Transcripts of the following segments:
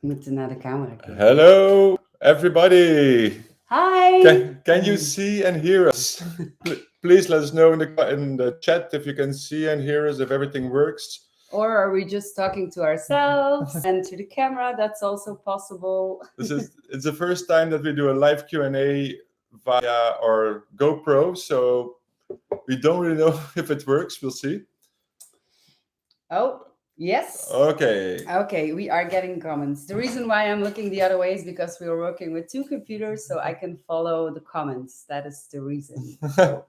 Moeten naar de camera kijken. Hello, everybody. Hi! Can you see and hear us? Please let us know in the chat if you can see and hear us, if everything works. Or are we just talking to ourselves and to the camera? That's also possible. It's the first time that we do a live Q&A via our GoPro, so we don't really know if it works. We'll see. Oh, yes. Okay. Okay, we are getting comments. The reason why I'm looking the other way is because we are working with two computers, so I can follow the comments. That is the reason. So.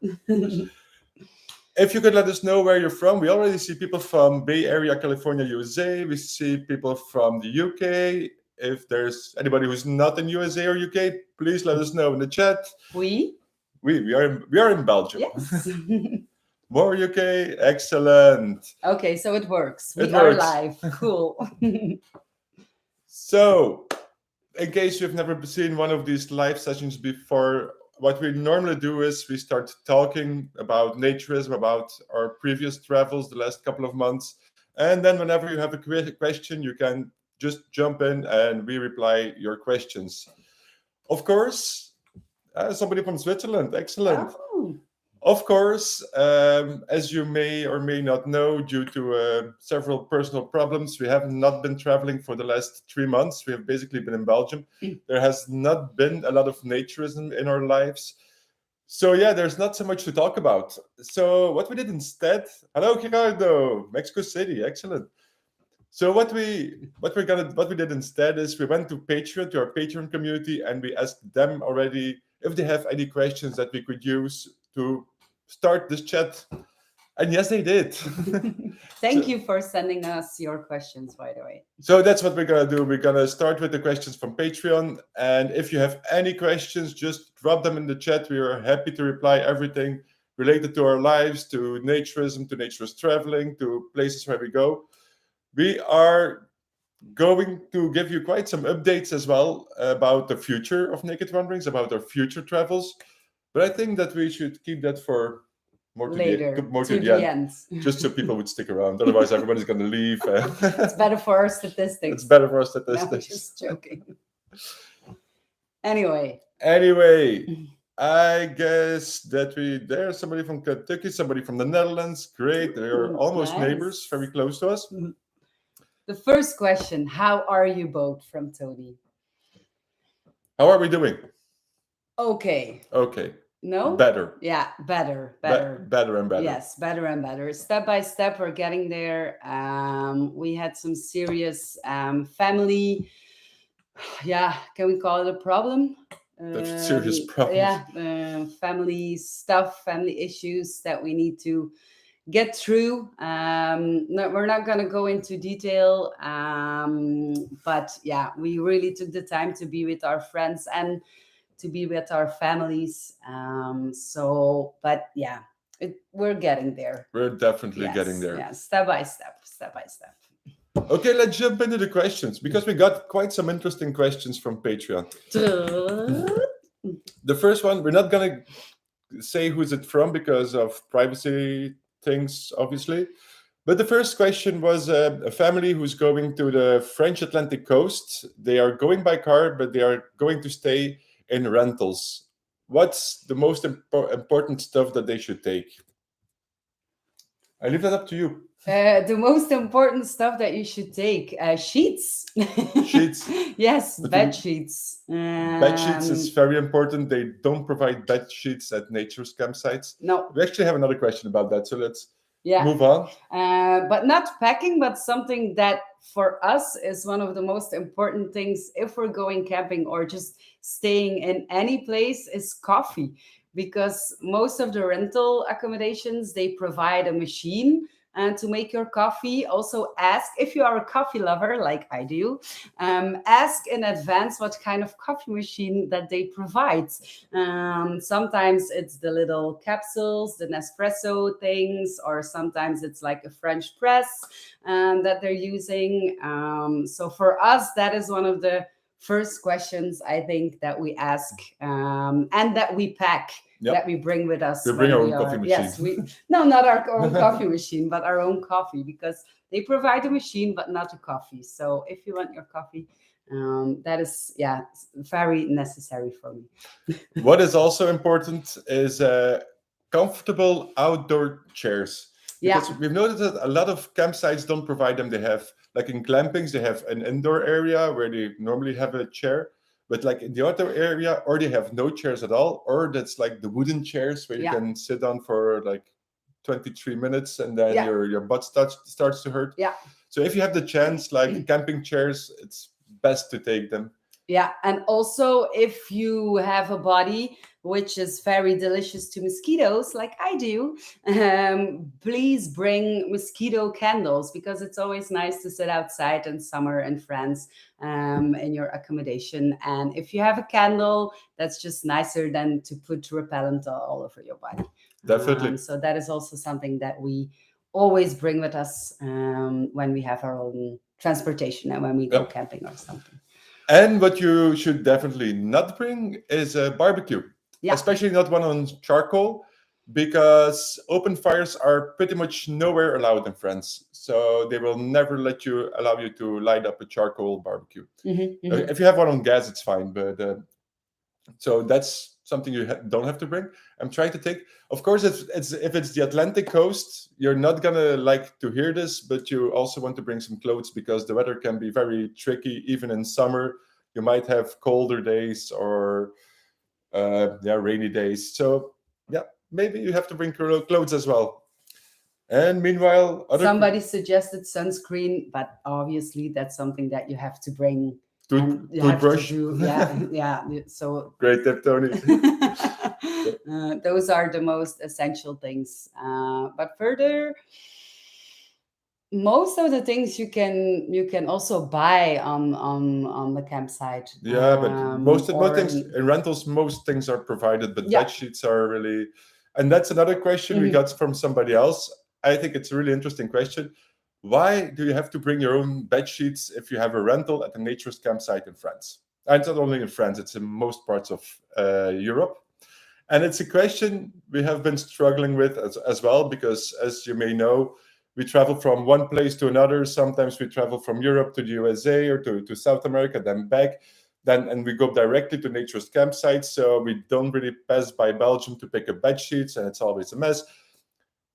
If you could let us know where you're from. We already see people from Bay Area, California, USA. We see people from the UK. If there's anybody who's not in USA or UK, please let us know in the chat. We are in Belgium. Yes. More UK, excellent. Okay, so it works. It We are works. live. Cool. So, in case you've never seen one of these live sessions before, what we normally do is we start talking about naturism, about our previous travels the last couple of months. And then whenever you have a question, you can just jump in and we reply your questions. Of course, somebody from Switzerland, excellent. Oh. Of course, as you may or may not know, due to several personal problems, we have not been traveling for the last 3 months. We have basically been in Belgium. There has not been a lot of naturism in our lives. So yeah, there's not so much to talk about. So what we did instead, hello Gerardo, Mexico City, excellent. So what we did instead is we went to Patreon, to our Patreon community, and we asked them already if they have any questions that we could use to start this chat. And yes, they did. Thank you for sending us your questions, by the way. So that's what we're going to do. We're going to start with the questions from Patreon. And if you have any questions, just drop them in the chat. We are happy to reply everything related to our lives, to naturism, to naturist traveling, to places where we go. We are going to give you quite some updates as well about the future of Naked Wanderings, about our future travels. But I think that we should keep that for more to the end, just so people would stick around. Otherwise, everybody's going to leave. It's better for our statistics. It's better for our statistics. No, just joking. Anyway, I guess that there's somebody from Kentucky, somebody from the Netherlands. Great, they are almost neighbors, very close to us. The first question: how are you both? From Tony. How are we doing? Okay. No? Better. Yeah, better. Better and better. Yes, better and better. Step by step, we're getting there. We had some serious family, can we call it a problem? That's serious problem. Yeah, family stuff, family issues that we need to get through. No, we're not going to go into detail, but yeah, we really took the time to be with our friends and to be with our families. But yeah, we're getting there. We're definitely getting there. Yeah, step by step. Okay, let's jump into the questions because we got quite some interesting questions from Patreon. The first one, we're not going to say who's it from because of privacy things, obviously. But the first question was a family who's going to the French Atlantic coast. They are going by car, but they are going to stay in rentals. What's the most important stuff that they should take? I leave that up to you. The most important stuff that you should take, sheets. Sheets. Yes, bed sheets. Bed sheets is very important. They don't provide bed sheets at nature's campsites. No. We actually have another question about that, so let's move on. But not packing, but something that for us is one of the most important things if we're going camping or just staying in any place is coffee. Because most of the rental accommodations, they provide a machine to make your coffee. Also ask, if you are a coffee lover like I do, ask in advance what kind of coffee machine that they provide. Sometimes it's the little capsules, the Nespresso things, or sometimes it's like a French press that they're using. So for us, that is one of the first questions I think that we ask, and that we pack, that Yep. we bring with us We bring when our we own coffee are, machine. yes, we, no, not our own coffee machine, but our own coffee, because they provide a machine but not a coffee. So if you want your coffee, that is, yeah, very necessary for me. What is also important is comfortable outdoor chairs, Yeah, because we've noticed that a lot of campsites don't provide them. They have, like in glampings, they have an indoor area where they normally have a chair, but like in the outdoor area, or they have no chairs at all, or that's like the wooden chairs where you yeah, can sit on for like 23 minutes and then yeah, your butt starts to hurt. yeah. So if you have the chance, like camping chairs, it's best to take them. Yeah, and also if you have a body which is very delicious to mosquitoes, like I do, please bring mosquito candles, because it's always nice to sit outside in summer in France, in your accommodation. And if you have a candle, that's just nicer than to put repellent all over your body. Definitely. So that is also something that we always bring with us, when we have our own transportation and when we go Yep. camping or something. And what you should definitely not bring is a barbecue, Yeah. especially not one on charcoal, because open fires are pretty much nowhere allowed in France. So they will never allow you to light up a charcoal barbecue. If you have one on gas, it's fine, but so that's something you don't have to bring. I'm trying to take. Of course, if it's the Atlantic coast, you're not gonna like to hear this, but you also want to bring some clothes, because the weather can be very tricky, even in summer. You might have colder days or rainy days. So yeah, maybe you have to bring clothes as well. And meanwhile, Somebody suggested sunscreen, but obviously that's something that you have to bring, and you have to toothbrush. do. Yeah, yeah. So Great tip, Tony. those are the most essential things. But further, most of the things you can also buy on the campsite. Yeah, but most Or things in rentals, most things are provided, but yeah. bed sheets are really. And that's another question we Mhm. got from somebody else. I think it's a really interesting question. Why do you have to bring your own bed sheets if you have a rental at a naturist campsite in France? And it's not only in France; it's in most parts of Europe. And it's a question we have been struggling with as well, because as you may know, we travel from one place to another. Sometimes we travel from Europe to the USA or to South America, then back. And we go directly to naturist campsites. So we don't really pass by Belgium to pick up bed sheets, and it's always a mess.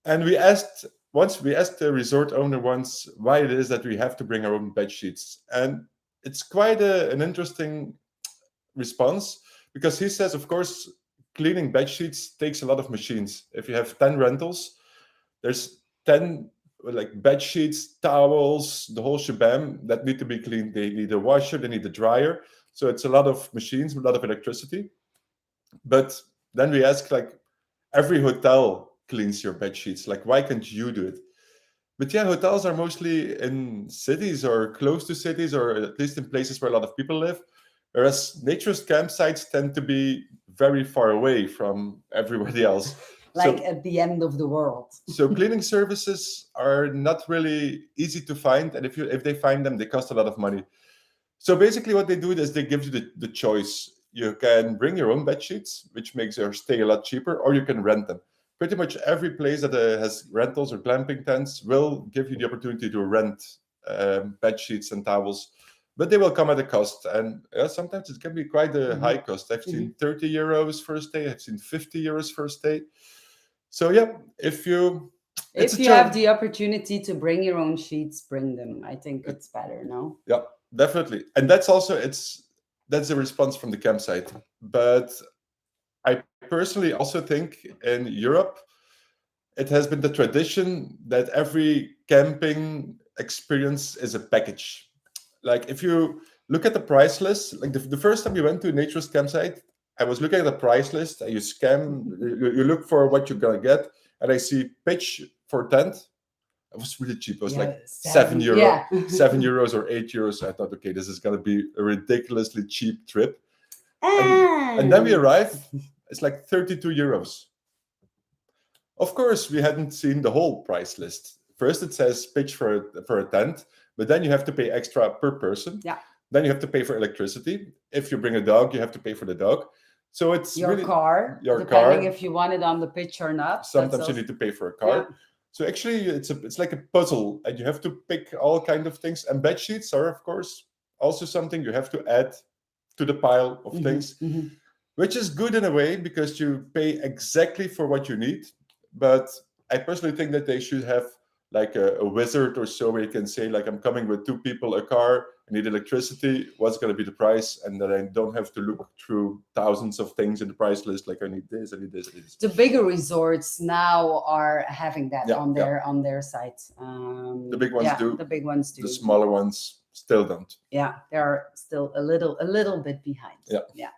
And we asked the resort owner once why it is that we have to bring our own bed sheets. And it's quite an interesting response, because he says, of course, cleaning bed sheets takes a lot of machines. If you have 10 rentals, there's 10 like bed sheets, towels, the whole shebang that need to be cleaned. They need a washer, they need a dryer. So it's a lot of machines, a lot of electricity. But then we ask, like, every hotel cleans your bed sheets. Like, why can't you do it? But yeah, hotels are mostly in cities or close to cities, or at least in places where a lot of people live. Whereas naturist campsites tend to be very far away from everybody else. Like So at the end of the world. so cleaning services are not really easy to find, and if they find them, they cost a lot of money. So basically, what they do is they give you the choice. You can bring your own bed sheets, which makes your stay a lot cheaper, or you can rent them. Pretty much every place that has rentals or glamping tents will give you the opportunity to rent bed sheets and towels, but they will come at a cost, and sometimes it can be quite a high cost. I've seen 30 euros for a stay. I've seen 50 euros for a stay. So yeah, it's If a you have choice. the opportunity to bring your own sheets, bring them. I think it's better, no? Yeah, definitely. And that's a response from the campsite. But I personally also think in Europe, it has been the tradition that every camping experience is a package. Like if you look at the price list, like the first time you went to a naturist campsite, I was looking at the price list and you look for what you're gonna get, and I see pitch for tent. It was really cheap. It was Yeah, like seven seven. euro, Yeah. €7 or €8. I thought, okay, this is gonna be a ridiculously cheap trip. And then we And arrive, it's like €32. Of course, we hadn't seen the whole price list. First, it says pitch for a tent, but then you have to pay extra per person. yeah. Then you have to pay for electricity. If you bring a dog, you have to pay for the dog. So it's Your really car, your depending car. if you want it on the pitch or not. That's Sometimes you also, need to pay for a yeah. car. So actually, it's like a puzzle, and you have to pick all kind of things. And bed sheets are, of course, also something you have to add to the pile of Mhm, things, mhm. which is good in a way because you pay exactly for what you need. But I personally think that they should have like a wizard or so where you can say like, I'm coming with two people, a car, I need electricity, what's going to be the price, and then I don't have to look through thousands of things in the price list, like I need this, I need this, I need this. The bigger resorts now are having that Yeah, yeah. on their site. The big ones Yeah, do. the big ones do. The smaller ones still don't. Yeah, they're still a little bit behind. Yeah. Yeah.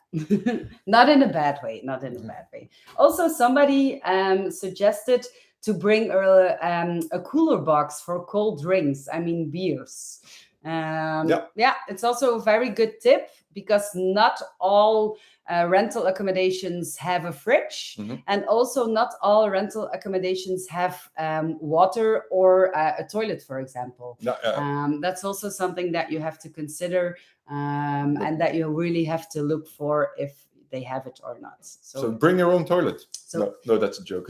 Not in a bad way, not in a bad way. Also, somebody suggested to bring a cooler box for cold drinks, I mean beers. Yeah. Yeah, it's also a very good tip because not all rental accommodations have a fridge, Mhm. and also not all rental accommodations have water or a toilet, for example. No, That's also something that you have to consider, But- and that you really have to look for if they have it or not. so bring your own toilet. So- No, that's a joke.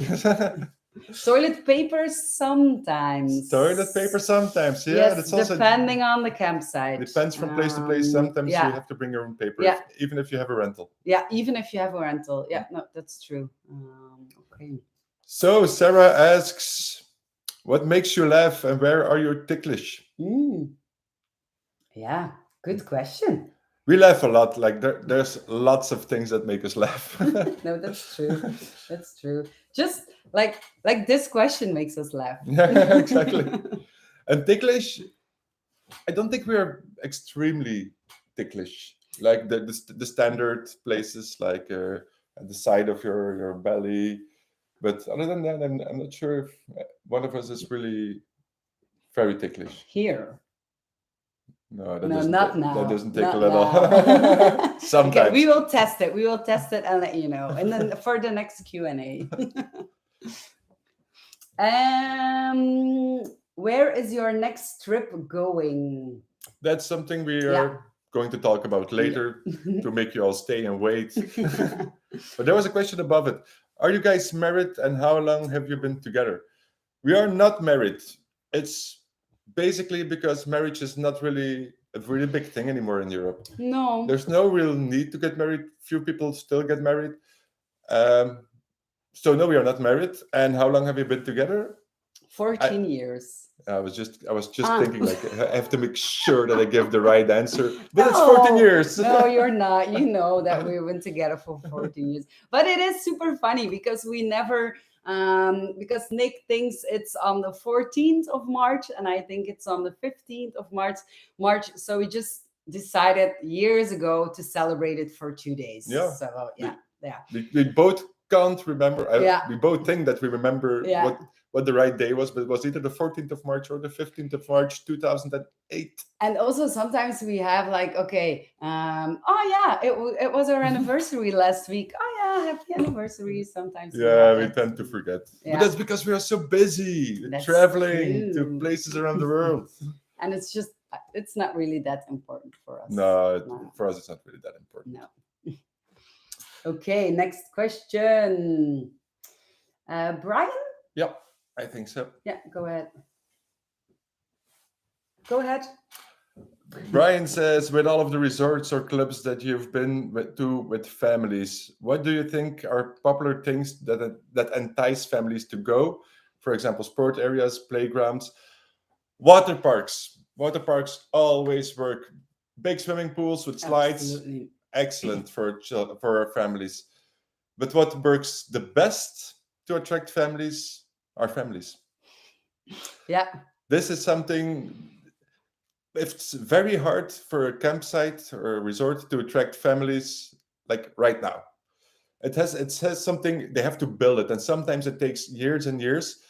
Toilet paper sometimes. Toilet paper sometimes, yeah. Yes, That's also depending on the campsite. depends from place to place. Sometimes yeah. you have to bring your own paper, Yeah. even if you have a rental. Yeah, even if you have a rental. Yeah, no, that's true. Okay. So Sarah asks, what makes you laugh and where are you ticklish? Yeah, good question. We laugh a lot. Like there's lots of things that make us laugh. No, that's true. That's true. Just like this question makes us laugh. Yeah, exactly. And ticklish, I don't think we are extremely ticklish. Like the standard places, like at the side of your belly. But other than that, I'm not sure if one of us is really very ticklish. Here. No, No, not now. That doesn't Not tickle at all. now. Sometimes. Okay, we will test it. We will test it and let you know. And then for the next Q&A. Where is your next trip going? That's something we are Yeah. going to talk about later to make you all stay and wait. But there was a question above it. Are you guys married and how long have you been together? We are not married. It's basically because marriage is not really a really big thing anymore in Europe. No. There's no real need to get married. Few people still get married. So no, we are not married. And how long have you been together? 14 years. I was just thinking like I have to make sure that I give the right answer. But it's No, 14 years. No, you're not. You know that we've been together for 14 years. But it is super funny because we never because Nick thinks it's on the 14th of March and I think it's on the 15th of March. So we just decided years ago to celebrate it for 2 days. Yeah. So yeah. We both can't remember. Yeah. We both think that we remember Yeah. what the right day was, but it was either the 14th of March or the 15th of March 2008. And also sometimes we have like, okay, it was our anniversary last week. Oh yeah, happy anniversary. Sometimes Yeah, we have tend to that. forget. Yeah. But that's because we are so busy That's traveling true. to places around the world. And it's not really that important for us. No, for us it's not really that important. No. Okay, next question. Brian? Yeah, I think so. Yeah, go ahead. Go ahead. Brian says, with all of the resorts or clubs that you've been to with families, what do you think are popular things that entice families to go? For example, sport areas, playgrounds, water parks. Water parks always work. Big swimming pools with slides, Absolutely. excellent for our families. But what works the best to attract families are families. Yeah. This is something. It's very hard for a campsite or a resort to attract families like right now. It has something, they have to build it, and sometimes it takes years and years.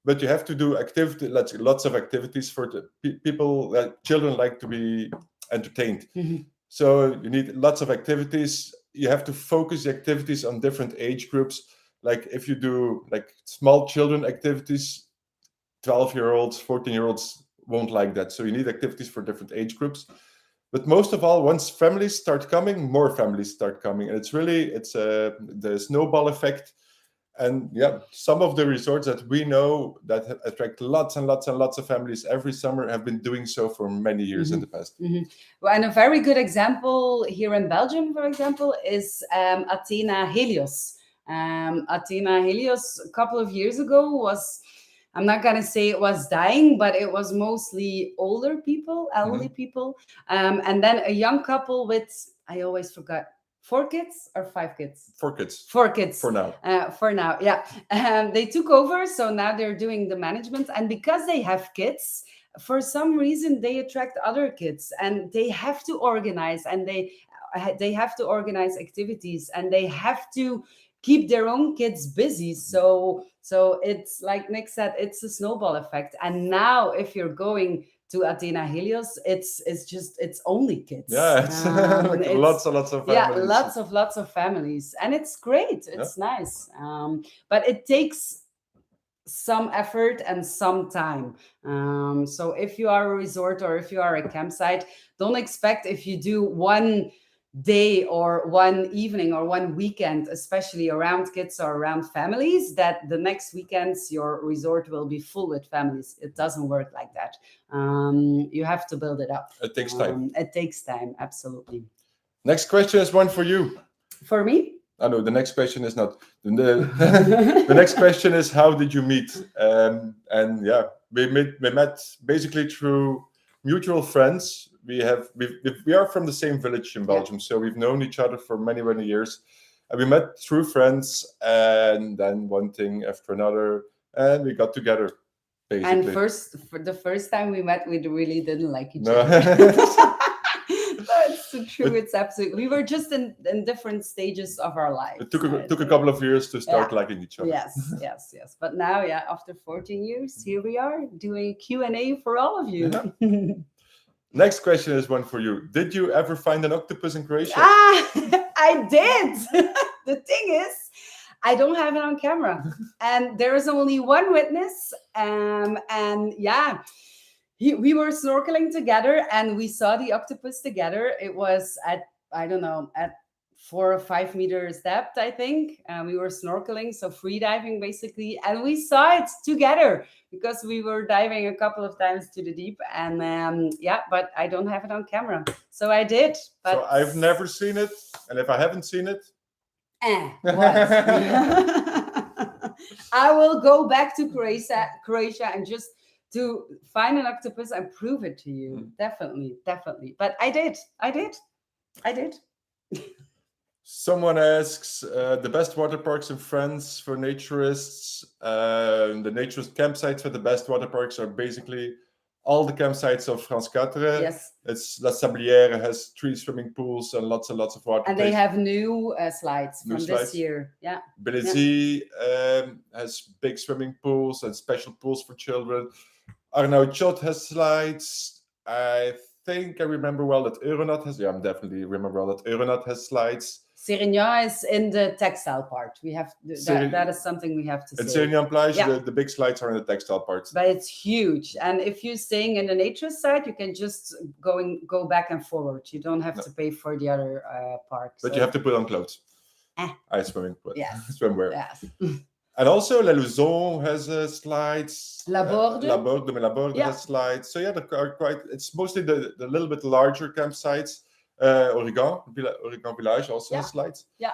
But you have to do lots of activities for the people. Children like to be entertained, so you need lots of activities. You have to focus the activities on different age groups. Like if you do like small children activities, 12-year-olds, 14-year-olds won't like that. So you need activities for different age groups. But most of all, once families start coming, more families start coming, and it's the snowball effect. And yeah, some of the resorts that we know that attract lots and lots and lots of families every summer have been doing so for many years in Mhm. the past. Well, and a very good example here in Belgium, for example, is Athena Helios. Athena Helios a couple of years ago was, I'm not gonna say it was dying, but it was mostly older people, elderly Mhm. people, and then a young couple with, I always forgot, 4 kids or 5 kids. For kids, 4 kids. for now. For now, yeah. They took over, so now they're doing the management, and because they have kids, for some reason they attract other kids, and they have to organize, and they have to organize activities, and they have to keep their own kids busy. So it's like Nick said, it's a snowball effect. And now if you're going to Athena Helios, it's only kids. Yeah, it's like It's lots and lots of yeah, families. lots of families, and it's great. Yeah. It's nice, but it takes some effort and some time. So if you are a resort or if you are a campsite, don't expect if you do one day or one evening or one weekend, especially around kids or around families, that the next weekends your resort will be full with families. It doesn't work like that. You have to build it up. It takes time. It takes time, absolutely. Next question is one for you. For me? Oh no, the next question is not. The next question is, how did you meet? And yeah, we met basically through mutual friends. We are from the same village in Belgium, so we've known each other for many many years. And we met through friends, and then one thing after another, and we got together. And Basically, for the first time we met, we really didn't like each no. other. That's so true. But It's absolutely. We were just in different stages of our lives. it took a couple of years to start Yeah. liking each other. Yes, yes, yes. But now, yeah, after 14 years, here we are doing Q&A for all of you. Yeah. Next question is one for you. Did you ever find an octopus in Croatia? I did. The thing is, I don't have it on camera, and there is only one witness. And yeah, we were snorkeling together, and we saw the octopus together. It was at, I don't know, at 4 or 5 meters depth, I think. We were snorkeling, so free diving basically, and we saw it together because we were diving a couple of times to the deep. And yeah, but I don't have it on camera, so I did. But So I've never seen it, and if I haven't seen it, what? I will go back to Croatia and just to find an octopus and prove it to you. Definitely, definitely. But I did. someone asks the best water parks in France for naturists. The naturist campsites for the best water parks are basically all the campsites of France 4. Yes. It's La Sablière has 3 swimming pools and lots of water. And they have new slides New from slides. this year. Yeah. Belizy has big swimming pools and special pools for children. Arnaud has slides. I think I remember well that Euronaut has. Yeah, I'm definitely remember well that Euronaut has slides. Sérignan is in the textile part. We have that is something we have to say. At Sérignan Plage, Yeah. the big slides are in the textile part. But it's huge, and if you're staying in the nature side, you can just go back and forward. You don't have to pay for the other park. But you have to put on clothes. Swimming. Yes. Swimwear. Yes. And also La Luzon has slides. Laborde. Laborde has slides. So yeah, they are quite. It's mostly the little bit larger campsites. Oregon Village also has slides. Yeah.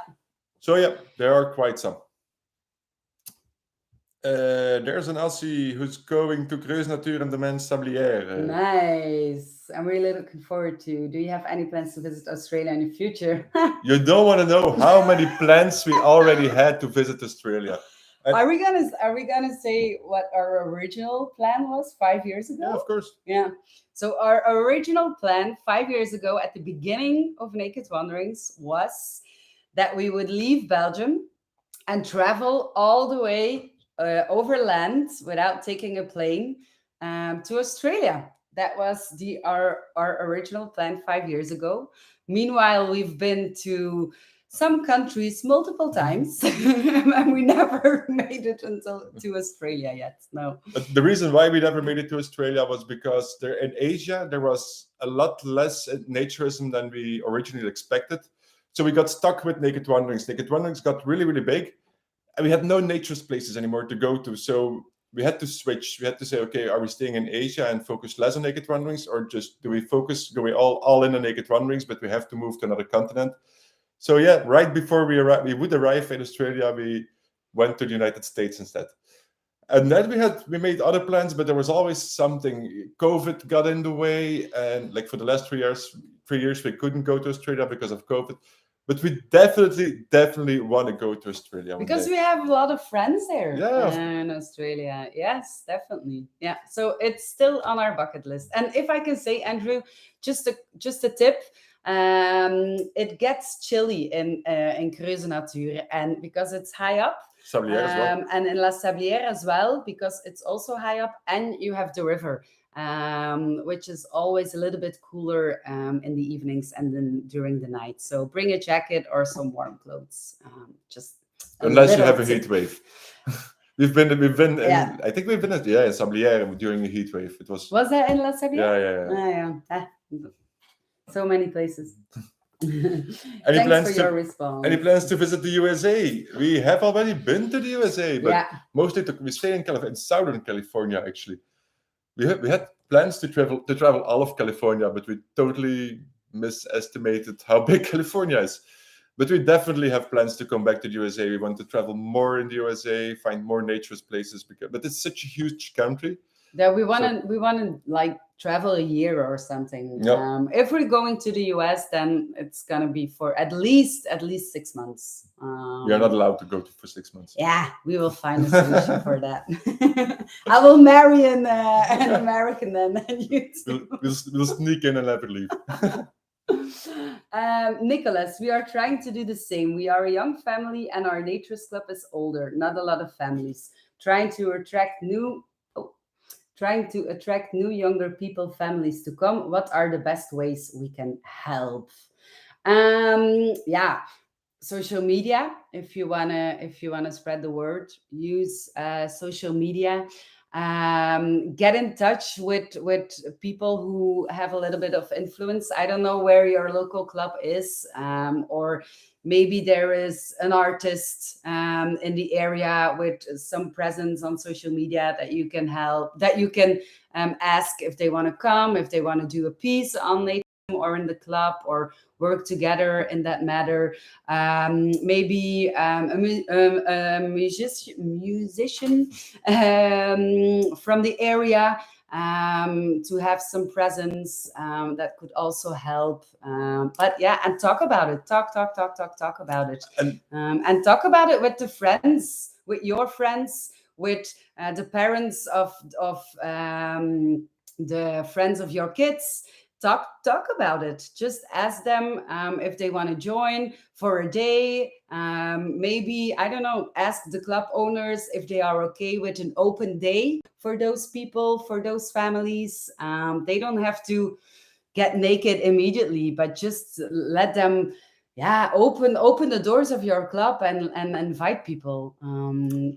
So yeah, there are quite some. There's an Elsie who's going to Creuse Natuur and the Domaine Sablière. Nice. I'm really looking forward to. Do you have any plans to visit Australia in the future? You don't want to know how many plans we already had to visit Australia. Are we gonna say what our original plan was 5 years ago? Yeah, of course. Yeah. So our original plan 5 years ago at the beginning of Naked Wanderings was that we would leave Belgium and travel all the way over land without taking a plane to Australia. That was our original plan 5 years ago. Meanwhile, we've been to some countries multiple times, and we never made it until to Australia yet. No. But the reason why we never made it to Australia was because there in Asia there was a lot less naturism than we originally expected. So we got stuck with naked wanderings. Naked wanderings got really, really big, and we had no naturist places anymore to go to. So we had to switch. We had to say, okay, are we staying in Asia and focus less on naked wanderings, or just do we all in on naked wanderings, but we have to move to another continent? So yeah, right before we would arrive in Australia, we went to the United States instead. And then we made other plans, but there was always something. COVID got in the way, and like for the last 3 years we couldn't go to Australia because of COVID. But we definitely want to go to Australia one Because day. we have a lot of friends there Yeah. in Australia. Yes, definitely. Yeah. So it's still on our bucket list. And if I can say, Andrew, just a tip. It gets chilly in Creuze Natuur, and because it's high up, Sablier as well. and in La Sablière as well, because it's also high up, and you have the river, which is always a little bit cooler in the evenings and then during the night. So bring a jacket or some warm clothes. Just Unless you have a tip. heat wave. we've been in, Yeah. I think we've been in Sablier during a heat wave. It was that in La Sablière? yeah. Ah, so many places. Any Thanks plans for to your response. any plans to visit the USA? We have already been to the USA, but Yeah. mostly we stay in Southern California actually. We had plans to travel all of California, but we totally misestimated how big California is. But we definitely have plans to come back to the USA. We want to travel more in the USA, find more naturist places but it's such a huge country. Yeah, we want to like travel a year or something. Yep. If we're going to the US, then it's gonna be for at least 6 months. We are not allowed to go for 6 months. Yeah, we will find a solution for that. I will marry an American then, and you too. We'll sneak in and never leave. Nicholas, we are trying to do the same. We are a young family, and our naturist club is older. Not a lot of families. Trying to attract new younger people, families to come. What are the best ways we can help? Yeah, social media. If you wanna spread the word, use social media. Get in touch with people who have a little bit of influence. I don't know where your local club is, or maybe there is an artist in the area with some presence on social media that you can ask if they want to come, if they want to do a piece on nature or in the club, or work together in that matter. Maybe a musician from the area to have some presence, that could also help. But yeah, and talk about it. Talk about it. And talk about it with the friends, with your friends, with the parents of the friends of your kids. Talk about it. Just ask them if they want to join for a day. Maybe, I don't know, ask the club owners if they are okay with an open day for those people, for those families. They don't have to get naked immediately, but just let them, open the doors of your club and invite people.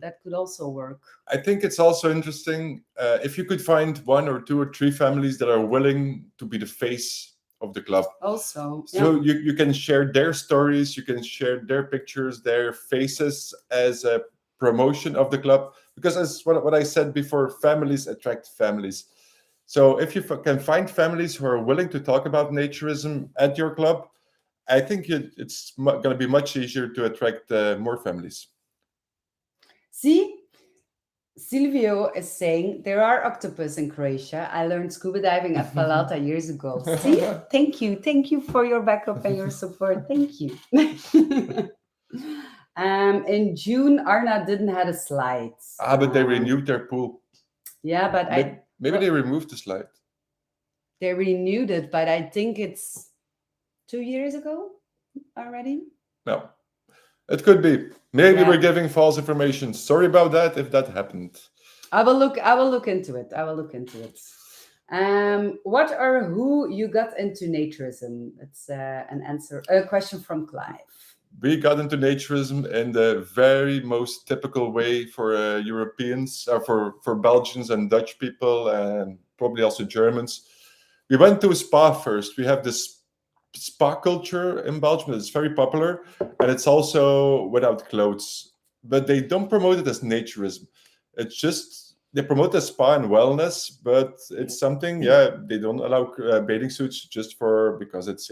That could also work. I think it's also interesting if you could find 1 or 2 or 3 families that are willing to be the face of the club. Also, so you can share their stories, you can share their pictures, their faces as a promotion of the club. Because as what I said before, families attract families. So if you can find families who are willing to talk about naturism at your club, I think it's going to be much easier to attract more families. See, Silvio is saying there are octopus in Croatia. I learned scuba diving at Palata years ago. See, thank you for your backup and your support. Thank you. In June, Arna didn't have a slide. But they renewed their pool. Yeah, but maybe they removed the slide. They renewed it, but I think it's 2 years ago already. No, it could be. Maybe we're giving false information. Sorry about that if that happened. I will look into it. What or who you got into naturism? It's a question from Clive. we got into naturism in the very most typical way for Europeans, for Belgians and Dutch people, and probably also Germans. We went to a spa first. We have this spa culture in Belgium. It's very popular, and it's also without clothes. But they don't promote it as naturism. It's just they promote the spa and wellness, but it's something. Yeah, they don't allow bathing suits just for because it's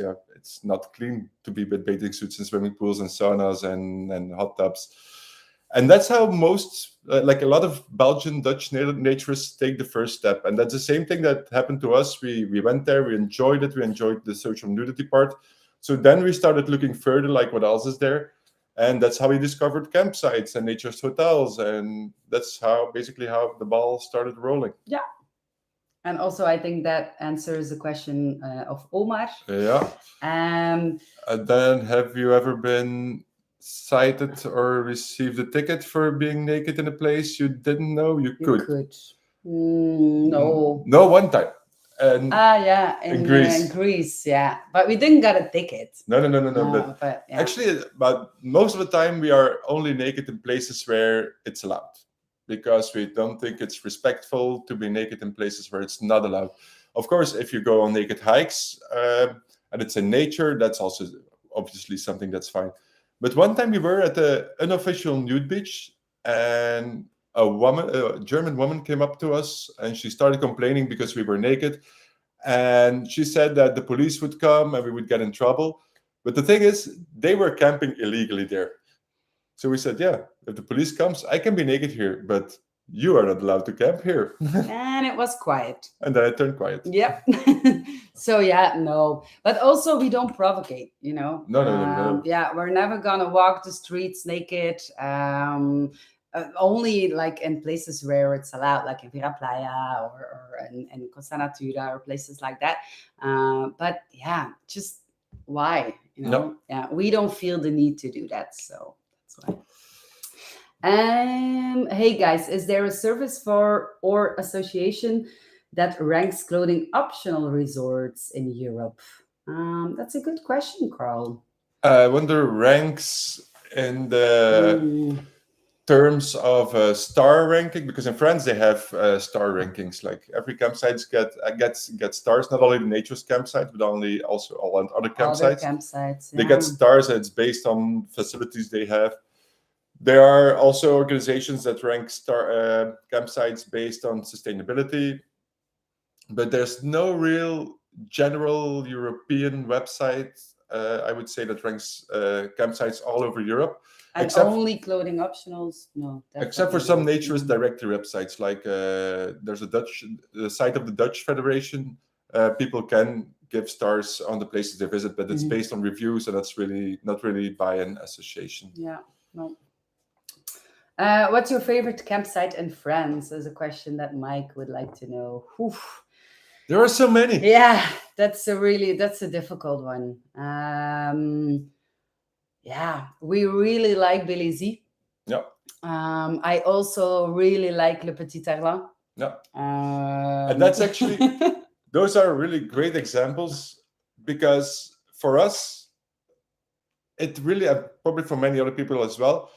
not clean to be with bathing suits in swimming pools and saunas and hot tubs. And that's how most like a lot of Belgian Dutch naturists take the first step, and that's the same thing that happened to us. We went there, we enjoyed it, we enjoyed the social nudity part. So then we started looking further, like what else is there, and that's how we discovered campsites and nature's hotels, and that's how basically how the ball started rolling. Yeah. And also, I think that answers the question of Omar. Yeah. Um, And then, have you ever been cited or received a ticket for being naked in a place you didn't know you you could? could. No. No, one time. And Yeah, in in Greece. Greece, yeah. But we didn't get a ticket. No. But yeah. Actually, but most of the time we are only naked in places where it's allowed, because we don't think it's respectful to be naked in places where it's not allowed. Of course, if you go on naked hikes and it's in nature, that's also obviously something that's fine. But one time we were at the unofficial nude beach, and a German woman came up to us and she started complaining because we were naked. And she said that the police would come and we would get in trouble. But the thing is, they were camping illegally there. So we said, yeah, if the police comes, I can be naked here, but you are not allowed to camp here. And it was quiet. And then I turned quiet. Yep. So yeah, no. But also we don't provocate, you know. No. Yeah, we're never gonna walk the streets naked. Only like in places where it's allowed, like in Vira Playa or in Costa Natura or places like that. But yeah, just why, you know? No. Yeah, we don't feel the need to do that, so that's why. Hey guys, is there a service for or association that ranks clothing optional resorts in Europe? That's a good question, Carl. I wonder ranks in the terms of star ranking, because in France they have star rankings. Like every campsite gets stars. Not only the nature's campsite, but also all other Other campsites. campsites, They get stars, and it's based on facilities they have. There are also organizations that rank campsites based on sustainability, but there's no real general European website, I would say, that ranks campsites all over Europe. And except only clothing optionals? No. Except for some definitely naturist directory websites, like there's the site of the Dutch Federation. People can give stars on the places they visit, but it's based on reviews, and that's really not really by an association. Yeah, no. What's your favorite campsite in France? Is a question that Mike would like to know. Oof. There are so many. Yeah, that's a difficult one. Yeah, we really like Belize. Yeah. I also really like Le Petit Terlan. Yeah. And that's actually those are really great examples, because for us, it really, probably for many other people as well,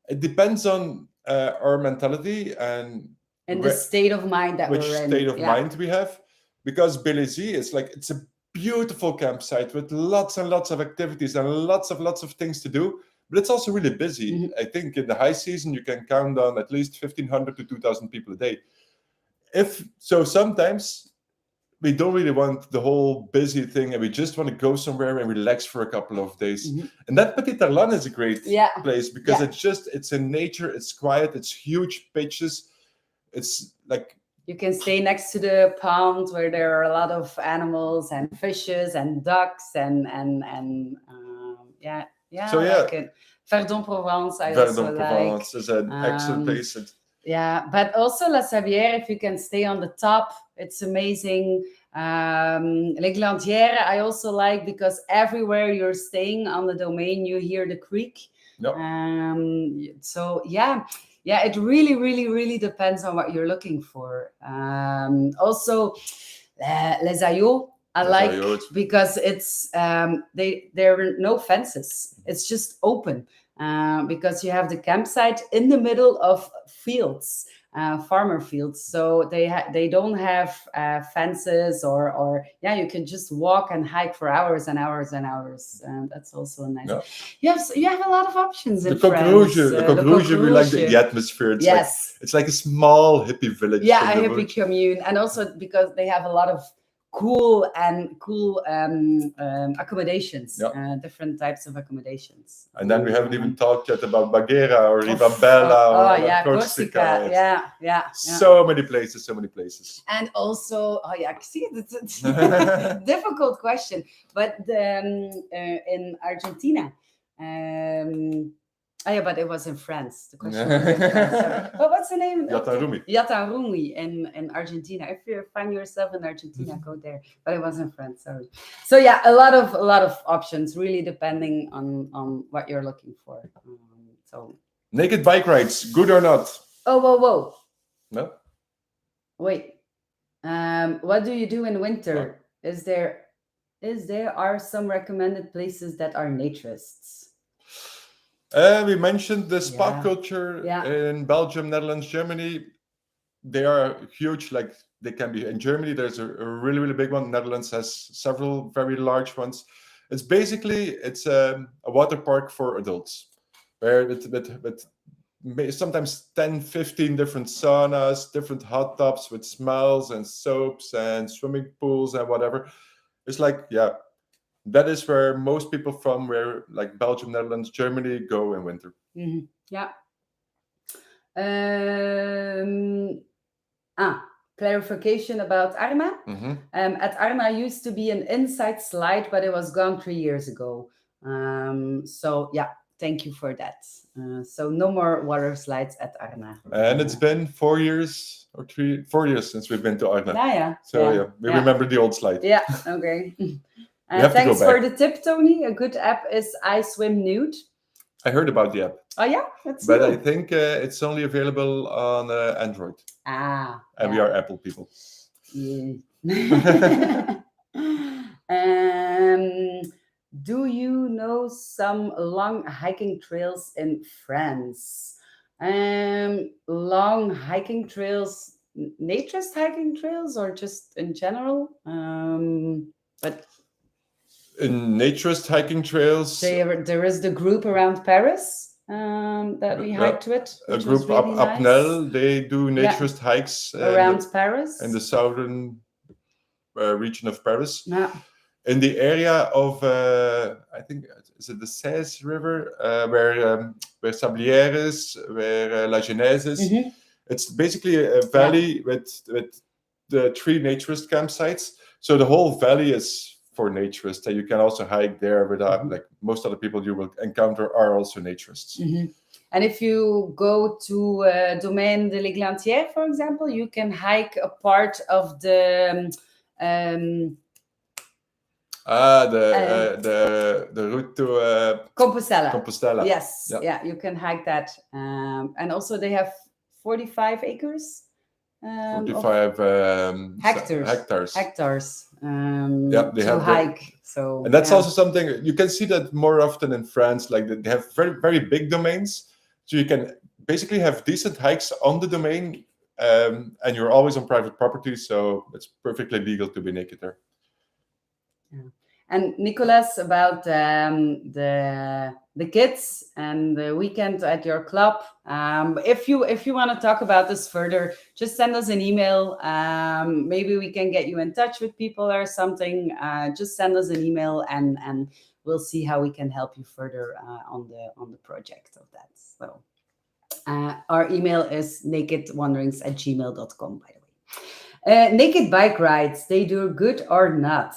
it depends on our mentality and the state of mind that which we're in. state of mind we have. Because Belize is it's a beautiful campsite with lots and lots of activities and lots of things to do, but it's also really busy. I think in the high season you can count on at least 1,500 to 2,000 people a day. Sometimes we don't really want the whole busy thing, and we just want to go somewhere and relax for a couple of days. And that Petit Terlan is a great place, because it's in nature, it's quiet, it's huge pitches. It's like you can stay next to the pond where there are a lot of animals and fishes and ducks and So like it. Verdun-Provence, I also like. Verdun-Provence is an excellent place. Yeah, but also La Sablière, if you can stay on the top, it's amazing. Les Glandières, I also like, because everywhere you're staying on the domain, you hear the creek. Yep. So yeah, it really depends on what you're looking for. Also, Les Ayots, I That's how like you. It's because it's there are no fences. It's just open because you have the campsite in the middle of fields, farmer fields. So they don't have fences or yeah, you can just walk and hike for hours and hours and hours. And that's also nice. yeah. You have a lot of options The in France. conclusion, the conclusion, we like the atmosphere. Yes. It's like a small hippie village. Yeah, in a the hippie woods. commune, and also because they have a lot of cool accommodations, Yeah. different types of accommodations. And then we haven't even talked yet about Baghera or Ribambella Oh or yeah, Corsica. Corsica. Yeah. So many places, so many places. And also, oh yeah, see, it's difficult question, but in Argentina. Oh yeah, but it was in France. The question was in France. Sorry. But what's the name? Yatarumi. Yatarumi in Argentina. If you find yourself in Argentina, go there. But it was in France. Sorry. So yeah, a lot of options, really depending on what you're looking for. So naked bike rides, good or not? Oh whoa. No. Wait. What do you do in winter? Is there are some recommended places that are naturists? We mentioned the spa culture in Belgium, Netherlands, Germany. They are huge. Like they can be in Germany. There's a really, really big one. Netherlands has several very large ones. It's a water park for adults, where with sometimes 10, 15 different saunas, different hot tubs with smells and soaps and swimming pools and whatever. It's like, yeah. That is where most people from where like Belgium, Netherlands, Germany go in winter. Mm-hmm. Yeah. Clarification about Arma. Mm-hmm. At Arma used to be an inside slide, but it was gone 3 years ago. So yeah, thank you for that. So no more water slides at Arma. And it's been 4 years or 4 years since we've been to Arma. Yeah. So we remember the old slide. Yeah. Okay. Thanks for the tip, Tony. A good app is I Swim Nude. I heard about the app. Oh yeah, that's but new. I think it's only available on Android. And we are Apple people. Yeah. Do you know some long hiking trails in France? Long hiking trails, naturist hiking trails, or just in general? But in naturist hiking trails, there is the group around Paris that we hiked with. A group really up Nel, they do naturist hikes around Paris in the southern region of Paris. Yeah. In the area of I think is it the Seine River, where Sablières is, where La Genèse is. Mm-hmm. It's basically a valley with the 3 naturist campsites. So the whole valley is for naturists, and you can also hike there without like most other people you will encounter are also naturists. Mm-hmm. And if you go to Domaine de l'Églantière, for example, you can hike a part of the route to Compostela. Compostela. Yes, you can hike that, and also they have 45 acres. 45 hectares. They have hike. So, and that's also something you can see that more often in France. Like they have very, very big domains, so you can basically have decent hikes on the domain, and you're always on private property, so it's perfectly legal to be naked there. Yeah. And Nicolas, about the kids and the weekend at your club. If you want to talk about this further, just send us an email. Maybe we can get you in touch with people or something. Just send us an email and we'll see how we can help you further on the project of that. So our email is nakedwanderings@gmail.com, by the way. Naked bike rides, they do good or not?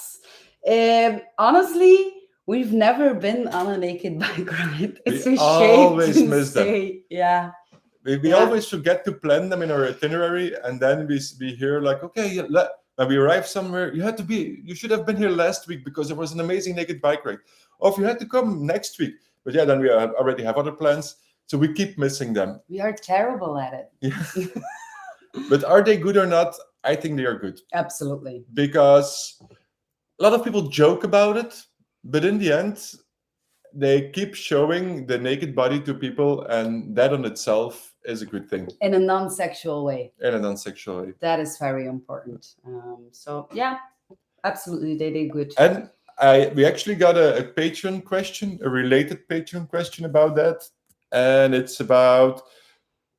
Honestly, we've never been on a naked bike ride. It's a shame to say. Yeah. We always forget to plan them in our itinerary, and then we hear like, okay, when we arrive somewhere, you should have been here last week because there was an amazing naked bike ride. Or if you had to come next week. But then we already have other plans, so we keep missing them. We are terrible at it. Yeah. But are they good or not? I think they are good. Absolutely. Because a lot of people joke about it, but in the end, they keep showing the naked body to people, and that on itself is a good thing in a non-sexual way. in a non-sexual way. That is very important. So yeah, absolutely, they did good. And we actually got a Patreon question, a related Patreon question about that, and it's about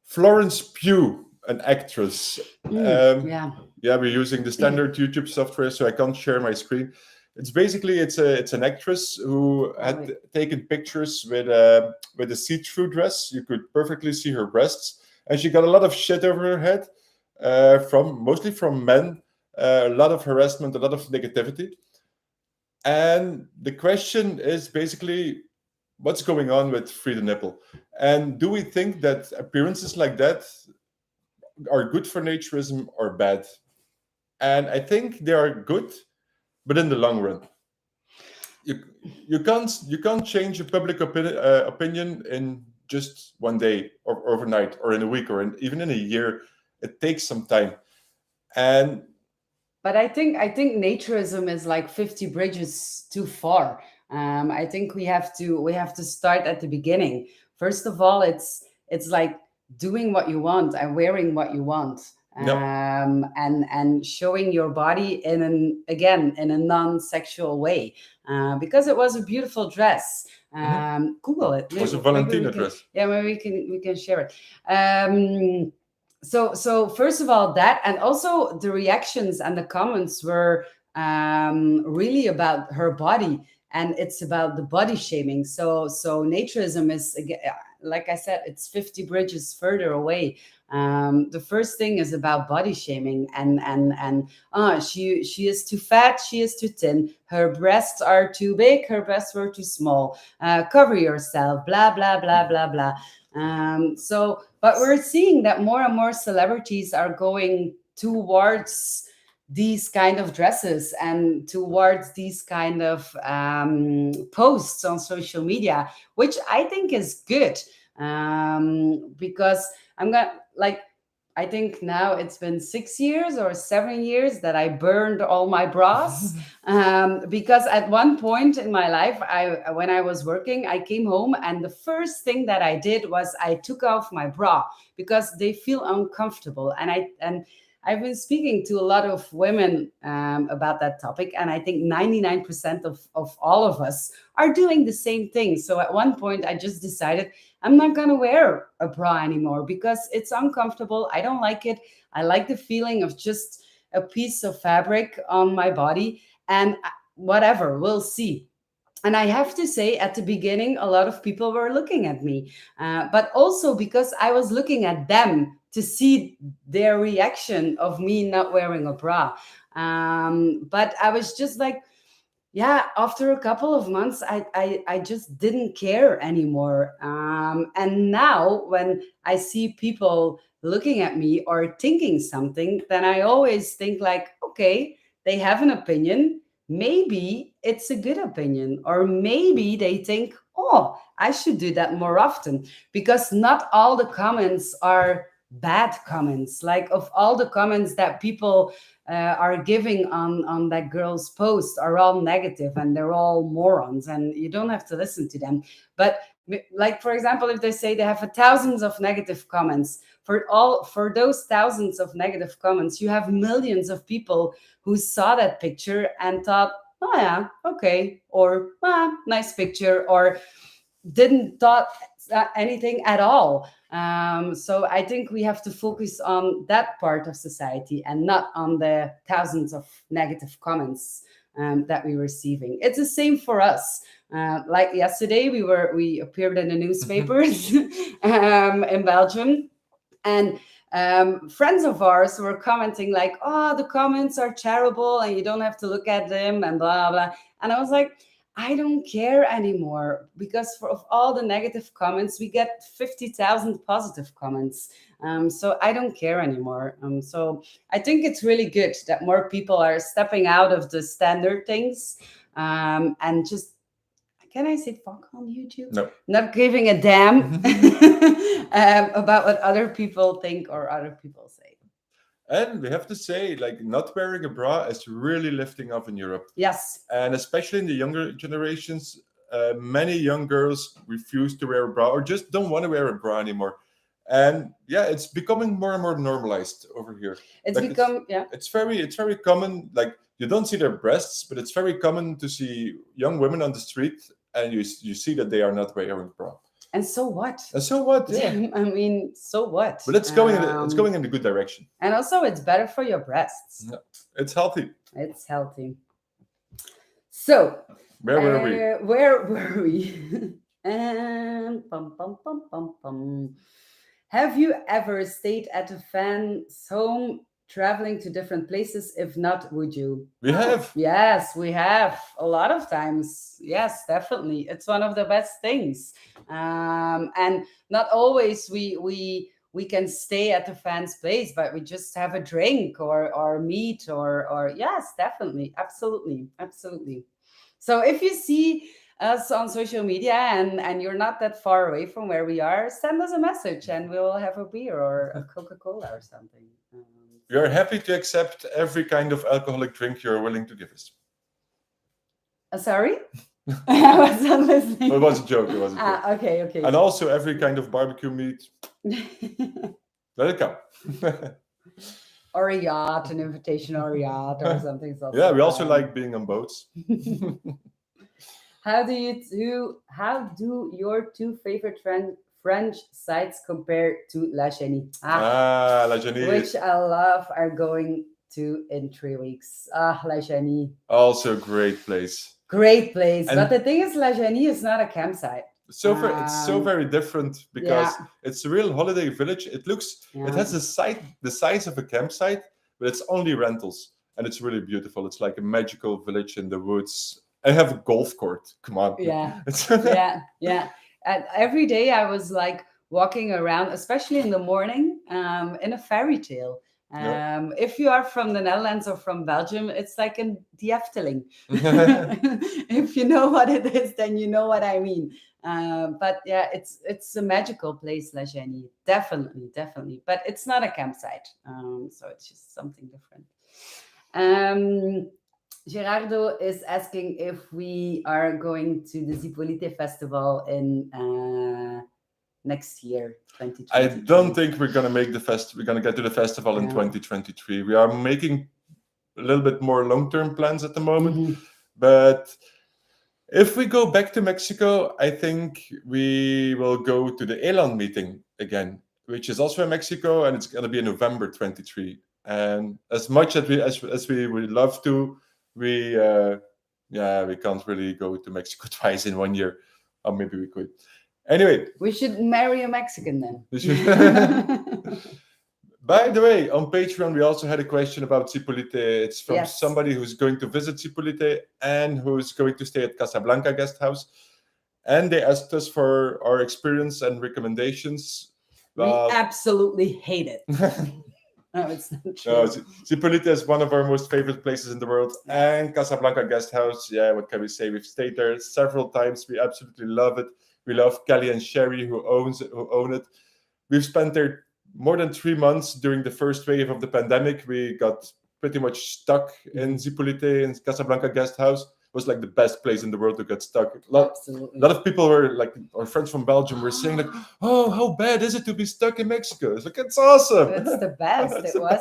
Florence Pugh, an actress. Yeah. Yeah, we're using the standard YouTube software, so I can't share my screen. It's basically it's an actress who had Right. taken pictures with a see-through dress. You could perfectly see her breasts, and she got a lot of shit over her head from mostly from men, a lot of harassment, a lot of negativity. And the question is basically, what's going on with free the nipple? And do we think that appearances like that are good for naturism or bad? And I think they are good, but in the long run, you you can't change a public opinion in just one day or overnight or in a week or even in a year. It takes some time. And But I think naturism is like 50 bridges too far. I think we have to start at the beginning. First of all, it's like doing what you want and wearing what you want, no, and showing your body in a non-sexual way, because it was a beautiful dress. mhm, Google it. was a Maybe we Valentina can. dress. Yeah, maybe we can share it. So first of all, that, and also the reactions and the comments were really about her body, and it's about the body shaming. So naturism is, like I said, it's 50 bridges further away. The first thing is about body shaming, and she is too fat, she is too thin, her breasts are too big, her breasts were too small, cover yourself, blah blah blah blah blah. But we're seeing that more and more celebrities are going towards these kind of dresses and towards these kind of posts on social media, which I think is good, because I'm gonna like. I think now it's been 6 years or 7 years that I burned all my bras, because at one point in my life, when I was working, I came home and the first thing that I did was I took off my bra because they feel uncomfortable, and I've been speaking to a lot of women about that topic, and I think 99% of all of us are doing the same thing. So at one point, I just decided I'm not going to wear a bra anymore because it's uncomfortable. I don't like it. I like the feeling of just a piece of fabric on my body, and whatever, we'll see. And I have to say, at the beginning, a lot of people were looking at me, but also because I was looking at them to see their reaction of me not wearing a bra. But I was just like, yeah, after a couple of months, I just didn't care anymore. And now when I see people looking at me or thinking something, then I always think like, okay, they have an opinion. Maybe it's a good opinion, or maybe they think, oh, I should do that more often, because not all the comments are bad comments. Like, of all the comments that people are giving on that girl's post are all negative, and they're all morons, and you don't have to listen to them. But like, for example, if they say they have thousands of negative comments, for those thousands of negative comments, you have millions of people who saw that picture and thought, oh yeah, okay, or nice picture, or didn't thought anything at all. So I think we have to focus on that part of society and not on the thousands of negative comments that we're receiving. It's the same for us. Like yesterday, we appeared in the newspapers in Belgium, and friends of ours were commenting like, oh, the comments are terrible and you don't have to look at them and blah blah. And I was like, I don't care anymore, because of all the negative comments, we get 50,000 positive comments. So I don't care anymore. So I think it's really good that more people are stepping out of the standard things, and just, can I say fuck on YouTube? No. Not giving a damn about what other people think or other people say. And we have to say, like, not wearing a bra is really lifting up in Europe. Yes. And especially in the younger generations, many young girls refuse to wear a bra or just don't want to wear a bra anymore. And yeah, it's becoming more and more normalized over here. It's Like become, yeah. it's very common. Like you don't see their breasts, but it's very common to see young women on the street, and you see that they are not wearing bra. And so what? And so what? Yeah. I mean, so what? But it's going in the good direction. And also, it's better for your breasts. Yeah. It's healthy. It's healthy. So, Where were we? Where were we? And pum pum pum pum pum. Have you ever stayed at a fan's home traveling to different places? If not, would you? We have. Yes, we have a lot of times. Yes, definitely. It's one of the best things. And not always we can stay at the fan's place, but we just have a drink or meet or yes, definitely, absolutely, absolutely. So if you see us on social media and you're not that far away from where we are, send us a message and we'll have a beer or a Coca-Cola or something. We are happy to accept every kind of alcoholic drink you're willing to give us. Sorry? I wasn't listening. It was a joke. It was a joke. Okay. And also every kind of barbecue meat. Let it come. Or a yacht, an invitation or a yacht or something. Yeah, we also like being on boats. How do your two favorite French sites compare to La Genie? La Genie. Which I love, are going to in 3 weeks. La Genie. Also a great place. Great place. But the thing is, La Genie is not a campsite. It's so very different because it's a real holiday village. It has the size of a campsite, but it's only rentals. And it's really beautiful. It's like a magical village in the woods. I have a golf court. Come on. Yeah. Yeah. And every day I was like walking around, especially in the morning, in a fairy tale. If you are from the Netherlands or from Belgium, it's like in the Efteling. If you know what it is, then you know what I mean. But yeah, it's a magical place, La Genie. Definitely. But it's not a campsite. So it's just something different. Gerardo is asking if we are going to the Zippolite festival in next year, 2023. I don't think we're gonna make the festival. We're gonna get to the festival in 2023. We are making a little bit more long-term plans at the moment, but if we go back to Mexico, I think we will go to the Elan meeting again, which is also in Mexico, and it's gonna be in November 23. And as much as we would love to, we can't really go to Mexico twice in 1 year. Or maybe we could. Anyway, we should marry a Mexican then. By the way, on Patreon, we also had a question about Zippolite. It's from somebody who's going to visit Zippolite and who's going to stay at Casablanca guest house. And they asked us for our experience and recommendations. We absolutely hate it. No, it's not true. Zippolite is one of our most favorite places in the world. And Casablanca guest house, what can we say? We've stayed there several times. We absolutely love it. We love Kelly and Sherry, who own it. We've spent there more than 3 months during the first wave of the pandemic. We got pretty much stuck in Zippolite in Casablanca guest house. It was like the best place in the world to get stuck. A lot of people were like, our friends from Belgium were saying like, "Oh, how bad is it to be stuck in Mexico?" It's like, it's awesome. It's the best. It was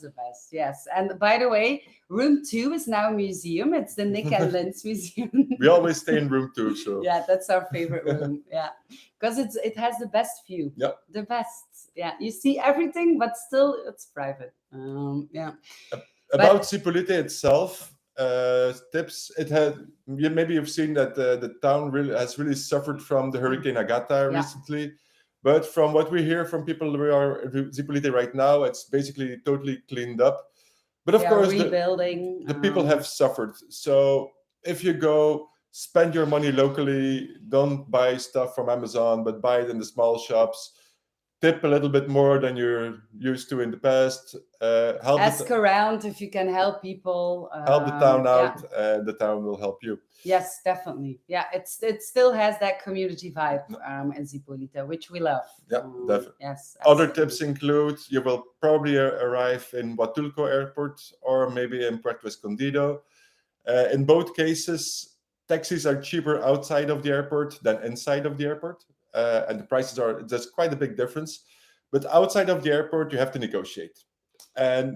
the best. Yes. And by the way, room 2 is now a museum. It's the Nick and Lynn's museum. We always stay in room 2. So yeah, that's our favorite room. Yeah, because it has the best view. Yeah, the best. Yeah, you see everything, but still it's private. About Zippolite itself. Tips. It had maybe you've seen that the town has really suffered from the Hurricane Agatha recently, but from what we hear from people who are at Zippolite right now, it's basically totally cleaned up. But of course, rebuilding. The people have suffered. So if you go, spend your money locally. Don't buy stuff from Amazon, but buy it in the small shops. tip a little bit more than you're used to in the past. Ask around if you can help people. Help the town Yeah. out, and the town will help you. Yes, definitely. Yeah, it still has that community vibe in Zippolite, which we love. Yeah, definitely. Yes. Other Absolutely. tips include you will probably arrive in Huatulco Airport or maybe in Puerto Escondido. In both cases, taxis are cheaper outside of the airport than inside of the airport, and the prices are there's quite a big difference. But outside of the airport, you have to negotiate. And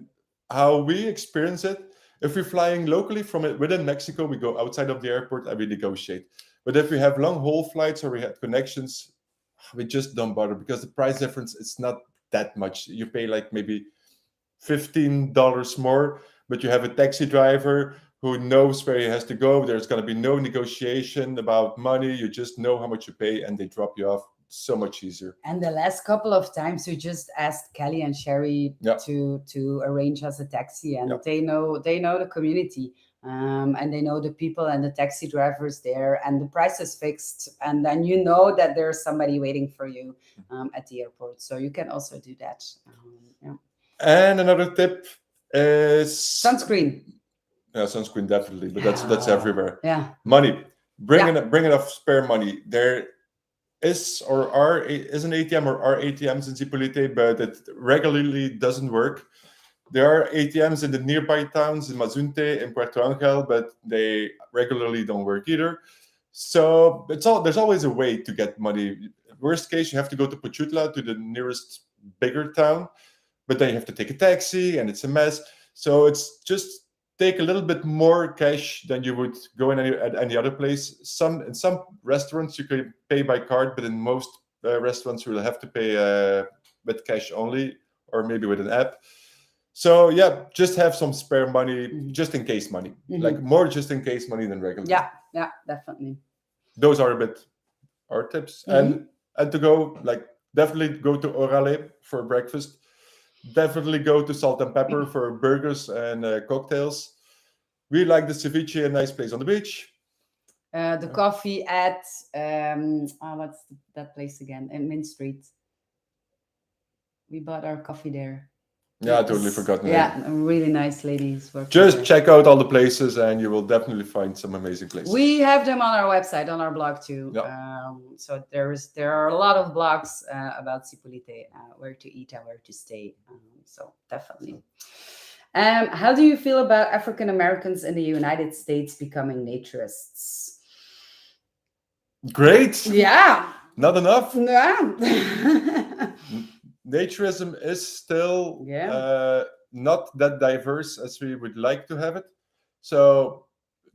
how we experience it, if we're flying locally from it within Mexico, we go outside of the airport and we negotiate. But if we have long haul flights or we have connections, we just don't bother because the price difference is not that much. You pay like maybe $15 more, but you have a taxi driver who knows where he has to go. There's going to be no negotiation about money. You just know how much you pay and they drop you off. So much easier. And the last couple of times we just asked Kelly and Sherry to arrange us a taxi, and they know the community, and they know the people and the taxi drivers there, and the price is fixed, and then you know that there's somebody waiting for you at the airport. So you can also do that. And another tip is sunscreen. Yeah, sunscreen definitely, but that's everywhere. Yeah. Money. Bring enough spare money. There is an ATM or are ATMs in Zippolite, but it regularly doesn't work. There are ATMs in the nearby towns in Mazunte and Puerto Angel, but they regularly don't work either. So there's always a way to get money. Worst case, you have to go to Pochutla, to the nearest bigger town, but then you have to take a taxi and it's a mess. So it's just take a little bit more cash than you would go in any other place. In some restaurants you can pay by card, but in most restaurants you will have to pay with cash only, or maybe with an app. So yeah, just have some spare money, just in case money, like more just in case money than regular. Yeah, definitely. Those are a bit our tips, and to go definitely go to Orale for breakfast. Definitely go to Salt and Pepper for burgers and cocktails. We like the ceviche, a nice place on the beach. The coffee at what's that place again? In Mint Street. We bought our coffee there. Yeah, I totally forgot. Yeah, really nice ladies. Just check out all the places, and you will definitely find some amazing places. We have them on our website, on our blog too. Yeah. So there are a lot of blogs about Zippolite, where to eat and where to stay. So definitely. How do you feel about African Americans in the United States becoming naturists? Great. Yeah. Not enough. Yeah. Naturism is still not that diverse as we would like to have it. So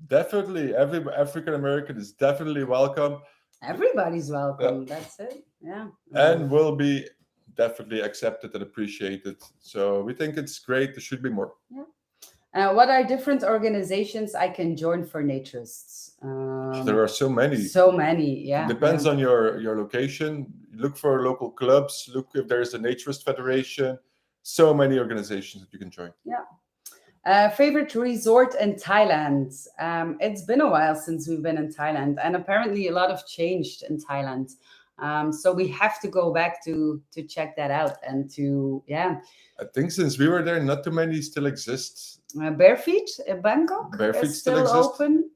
definitely every African American is definitely welcome. Everybody's welcome. That's it. Yeah. And will be definitely accepted and appreciated. So we think it's great. There should be more. Yeah. What are different organizations I can join for naturists? There are so many. So many, yeah. Depends on your location. Look for local clubs. Look if there is a naturist federation. So many organizations that you can join. Yeah. Favorite resort in Thailand? It's been a while since we've been in Thailand, and apparently a lot have changed in Thailand. So we have to go back to check that out and to I think since we were there, not too many still exist. Barefeet in Bangkok is still open,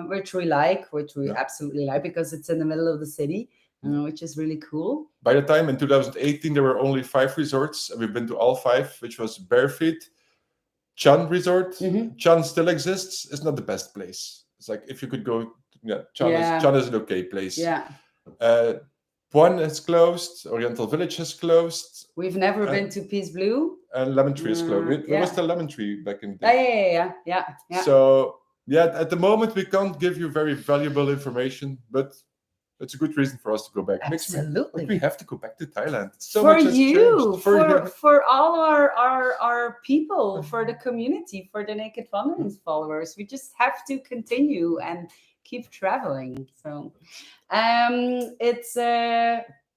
which we absolutely like because it's in the middle of the city, which is really cool. By the time in 2018, there were only 5 resorts, and we've been to all 5, which was Barefeet, Chan Resort. Chan still exists. It's not the best place. It's like if you could go, Chan is an okay place. Yeah. Puan has closed. Oriental Village has closed. We've never been to Peace Blue. And Lemon Tree is closed. There was still Lemon Tree back in the day. Yeah. So, at the moment, we can't give you very valuable information, but it's a good reason for us to go back. Absolutely. We have to go back to Thailand. So for much has you, changed. For all our people, for the community, for the Naked Wanderings followers. We just have to continue and keep traveling. So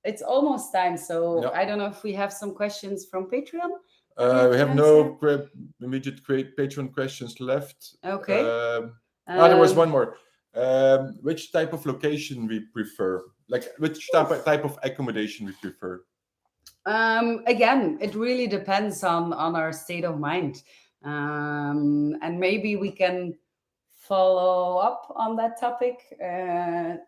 it's almost time. So I don't know if we have some questions from Patreon. We have no immediate Patreon questions left. Okay. There was one more. Which type of location we prefer? Like which type of accommodation we prefer? Again, it really depends on our state of mind, and maybe we can follow up on that topic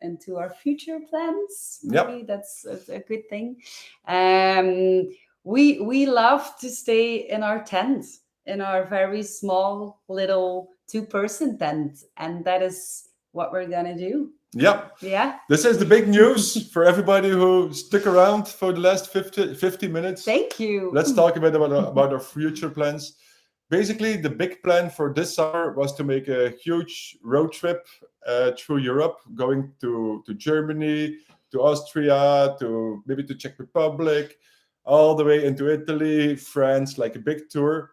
into our future plans. Maybe Yep. that's a good thing. Um, we love to stay in our tent, in our very small little two-person tent, and that is what we're gonna do. Yep. Yeah. This is the big news for everybody who stuck around for the last 50 minutes. Thank you. Let's talk about our future plans. Basically, the big plan for this summer was to make a huge road trip through Europe, going to Germany, to Austria, to maybe to Czech Republic, all the way into Italy, France, like a big tour.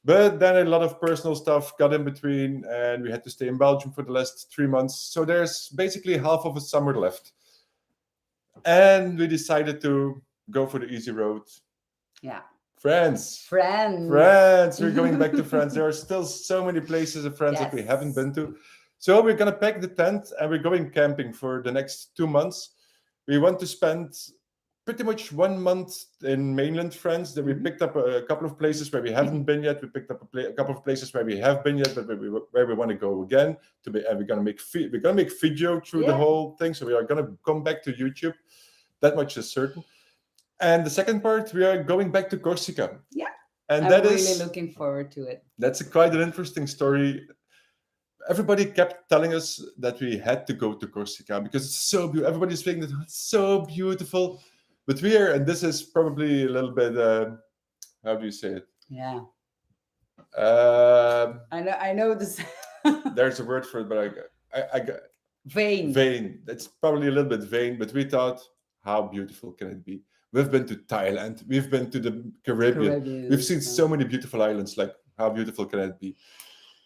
But then a lot of personal stuff got in between, and we had to stay in Belgium for the last 3 months. So there's basically half of a summer left. And we decided to go for the easy road. Yeah. France. Friends. France. We're going back to France. There are still so many places in France that we Yes. haven't been to. So we're going to pack the tent and we're going camping for the next 2 months. We want to spend pretty much 1 month in mainland France. Then we picked up a couple of places where we haven't been yet. We picked up a couple of places where we have been yet, but where we want to go again. And we're gonna make video through the Yeah. whole thing. So we are gonna come back to YouTube. That much is certain. And the second part, we are going back to Corsica. Yeah. And I'm that really is looking forward to it. that's quite an interesting story. Everybody kept telling us that we had to go to Corsica because it's so beautiful. Everybody's saying that it's so beautiful. But we are, and this is probably a little bit, how do you say it? Yeah. Um I know this. there's a word for it, but I got Vain. vain. That's probably a little bit vain, but we thought, how beautiful can it be? We've been to Thailand, we've been to the Caribbean, we've seen so many beautiful islands. Like, how beautiful can it be?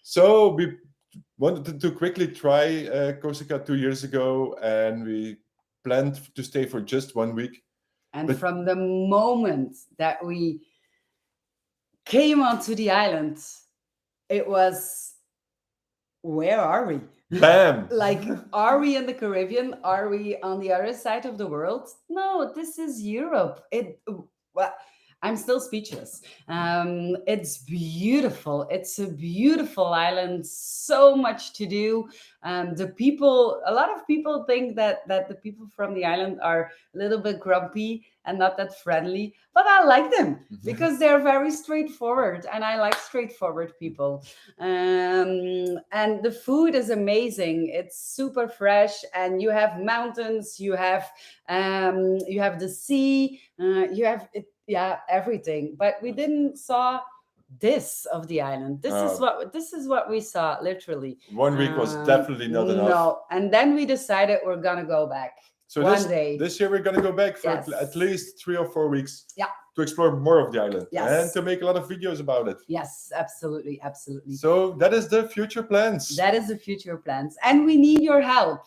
So we wanted to quickly try Corsica 2 years ago, and we planned to stay for just 1 week. And But- from the moment that we came onto the island, it was, where are we? Bam! Like, are we in the Caribbean? Are we on the other side of the world? No, this is Europe. Well, I'm still speechless. It's beautiful. It's a beautiful island. So much to do. The people. A lot of people think that the people from the island are a little bit grumpy and not that friendly, but I like them because they're very straightforward, and I like straightforward people. And the food is amazing. It's super fresh, and you have mountains. You have the sea. You have it. Yeah, everything. But we didn't saw this of the island. This is what we saw, literally. 1 week was definitely not enough. No, and then we decided we're gonna go back. So One day. this year we're going to go back for Yes. at least 3 or 4 weeks. Yeah. To explore more of the island. Yes. And to make a lot of videos about it. Yes, absolutely, absolutely. So that is the future plans. That is the future plans, and we need your help.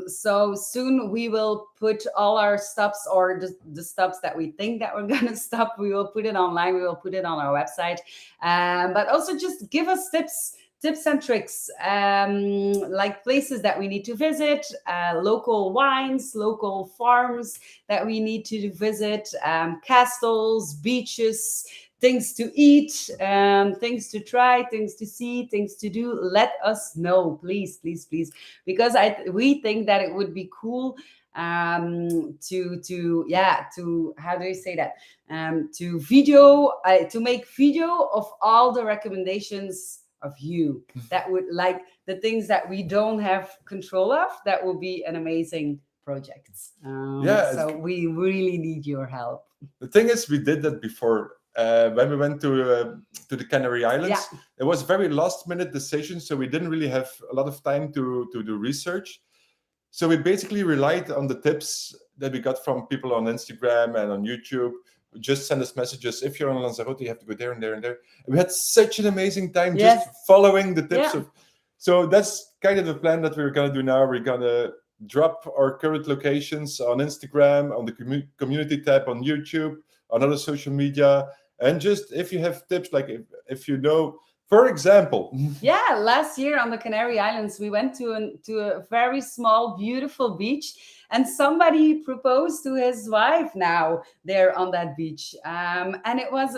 So soon we will put all our stops, or the stops that we think that we're gonna stop. We will put it online. We will put it on our website. But also just give us tips and tricks, like places that we need to visit, local wines, local farms that we need to visit, castles, beaches, things to eat, things to try, things to see, things to do. Let us know, please, please, please, because we think that it would be cool to how do you say that, to make video of all the recommendations of you that would like the things that we don't have control of. That will be an amazing project. So we really need your help. The thing is, we did that before. When we went to the Canary Islands, it was a very last minute decision, so we didn't really have a lot of time to do research. So we basically relied on the tips that we got from people on Instagram and on YouTube. Just send us messages. If you're on Lanzarote, you have to go there and there and there. And we had such an amazing time just following the tips. So that's kind of the plan that we're going to do now. We're going to drop our current locations on Instagram, on the community tab on YouTube, on other social media. And just if you have tips, like if you know For example, Yeah, last year on the Canary Islands, we went to a very small, beautiful beach, and somebody proposed to his wife now there on that beach, and it was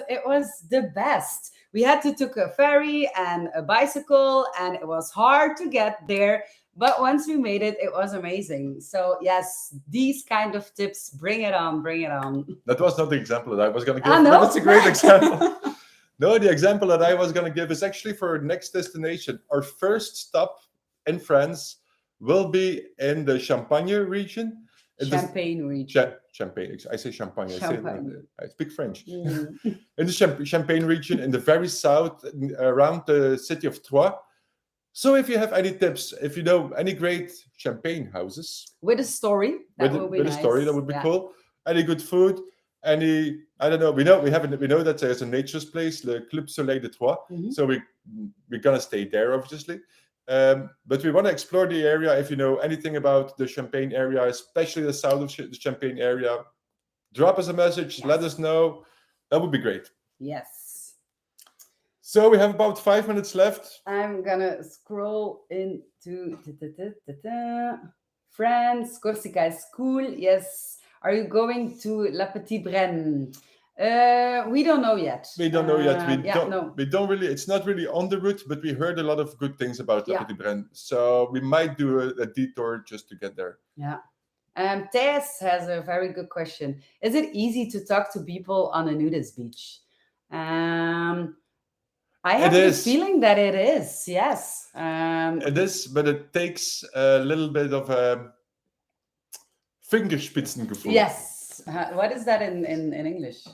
the best. We had to took a ferry and a bicycle, and it was hard to get there. But once we made it, it was amazing. So yes, these kind of tips, bring it on, bring it on. that was not the example that I was going to I give, but know. it's a great example. No, the example that I was going to give is actually for our next destination. Our first stop in France will be in the Champagne region. In the Champagne region. Champagne. I say Champagne. Champagne. I speak French. Mm. In the Champagne region, in the very south, around the city of Troyes. So, if you have any tips, if you know any great champagne houses With a story, that will be with a story, that nice. would be Yeah. cool. Any good food, any I don't know. We know that there's a naturist place, the Club Soleil de Troyes. Mhm. So we're gonna stay there, obviously. But we want to explore the area. If you know anything about the Champagne area, especially the south of the Champagne area, drop us a message. Let Yes. us know. That would be great. Yes. So we have about 5 minutes left. I'm gonna scroll into France. Corsica is cool. Yes. Are you going to La Petite Brenne? We don't know yet. We don't know yet. Yeah, no. We don't really. It's not really on the route, but we heard a lot of good things about La Yeah. Petite Brenne. So we might do a detour just to get there. Yeah. Tess has a very good question. Is it easy to talk to people on a nudist beach? I have the is. feeling that it is. Yes. It is, but it takes a little bit of a Fingerspitzengefühl. Yes. What is that in English?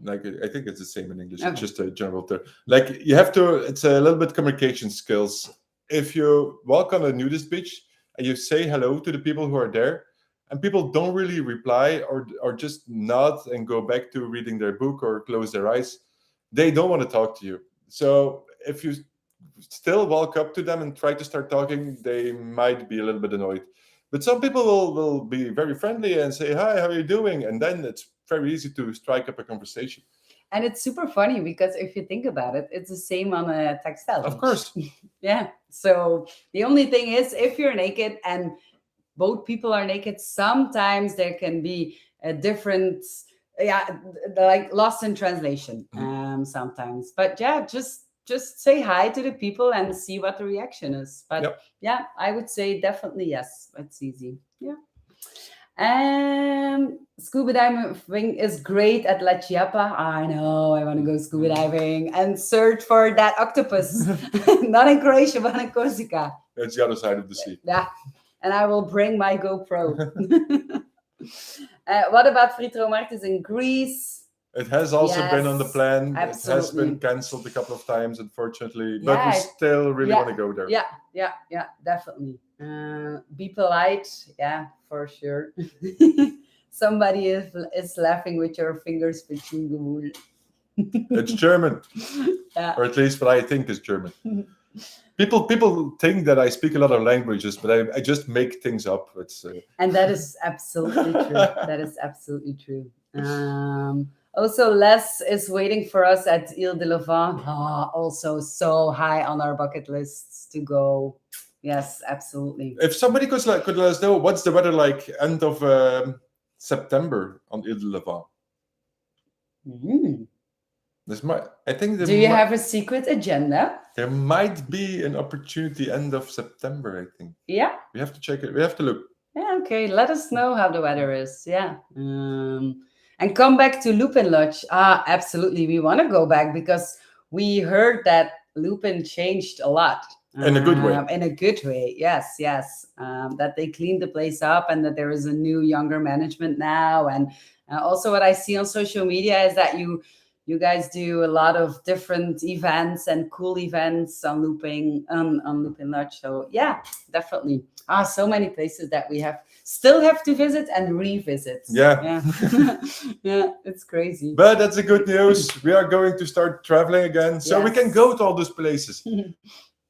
Like I think it's the same in English. Okay. It's just a general term. Like you have to. It's a little bit communication skills. If you walk on a nudist beach and you say hello to the people who are there, and people don't really reply or just nod and go back to reading their book or close their eyes, they don't want to talk to you. So if you still walk up to them and try to start talking, they might be a little bit annoyed. But some people will be very friendly and say, "Hi, how are you doing?" And then it's very easy to strike up a conversation. And it's super funny because if you think about it, it's the same on a textile Of beach. course. Yeah. So the only thing is, if you're naked and both people are naked, sometimes there can be a different, yeah, like lost in translation. Sometimes, but yeah, just say hi to the people and see what the reaction is. But Yep. yeah, I would say definitely yes. It's easy. Yeah. Scuba diving is great at La Chiapa. I know, I want to go scuba diving and search for that octopus. Not in Croatia, but in Corsica. That's the other side of the sea. Yeah, and I will bring my GoPro. What about Fritro Markets in Greece? It has also been on the Yes, plan. It has absolutely. been cancelled a couple of times, unfortunately. But Yeah, we still really yeah, want to go there. Yeah, definitely. Be polite, yeah, for sure. Somebody is laughing with your fingers between the wool. It's German, Yeah. or at least what I think is German. People think that I speak a lot of languages, but I just make things up. It's And that is absolutely true. That is absolutely true. Also, Les is waiting for us at Ile de Levant. Also so high on our bucket lists to go. Yes, absolutely. If somebody could let us know what's the weather like end of September on Ile de Levant. Mm. I think Do you have a secret agenda? There might be an opportunity end of September, I think. Yeah. We have to check it. We have to look. Yeah, okay. Let us know how the weather is. Yeah. And come back to Lupin Lodge. Absolutely. We want to go back because we heard that Lupin changed a lot. In a good way. In a good way. Yes. That they cleaned the place up and that there is a new, younger management now. And also what I see on social media is that you guys do a lot of different events and cool events on Lupin Lodge. So yeah, definitely. So many places that we still have to visit and revisit. Yeah. Yeah, it's crazy. But that's a good news. We are going to start traveling again, so we can go to all those places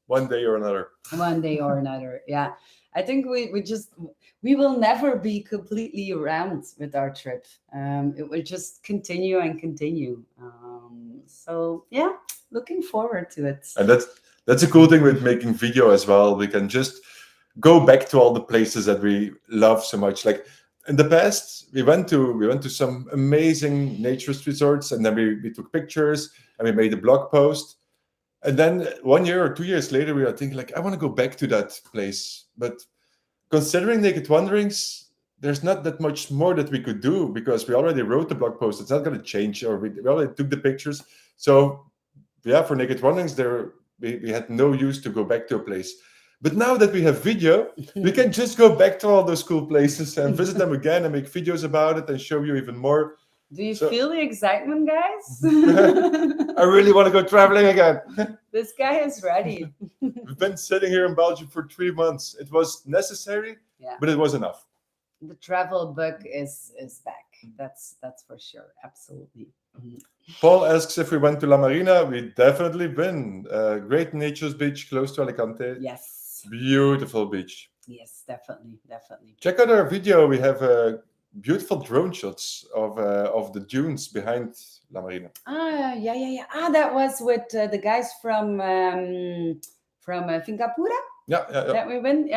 one day or another. One day or another. Yeah. I think we will never be completely around with our trip. It will just continue and continue. So yeah, looking forward to it. And that's a cool thing with making video as well. We can just go back to all the places that we love so much. Like in the past, we went to some amazing naturist resorts, and then we took pictures and we made a blog post. And then 1 year or 2 years later, we are thinking like, I want to go back to that place. But considering Naked Wanderings, there's not that much more that we could do because we already wrote the blog post. It's not going to change, or we already took the pictures. So yeah, for Naked Wanderings, we had no use to go back to a place. But now that we have video, we can just go back to all those cool places and visit them again and make videos about it and show you even more. Do you feel the excitement, guys? I really want to go traveling again. This guy is ready. We've been sitting here in Belgium for 3 months. It was necessary, but it was enough. The travel bug is back. That's for sure. Absolutely. Paul asks if we went to La Marina. We definitely been. Great nature's beach close to Alicante. Yes. Beautiful beach. Yes, definitely. Check out our video. We have beautiful drone shots of the dunes behind La Marina. Yeah. That was with the guys from Finca Pura. Yeah. That we went.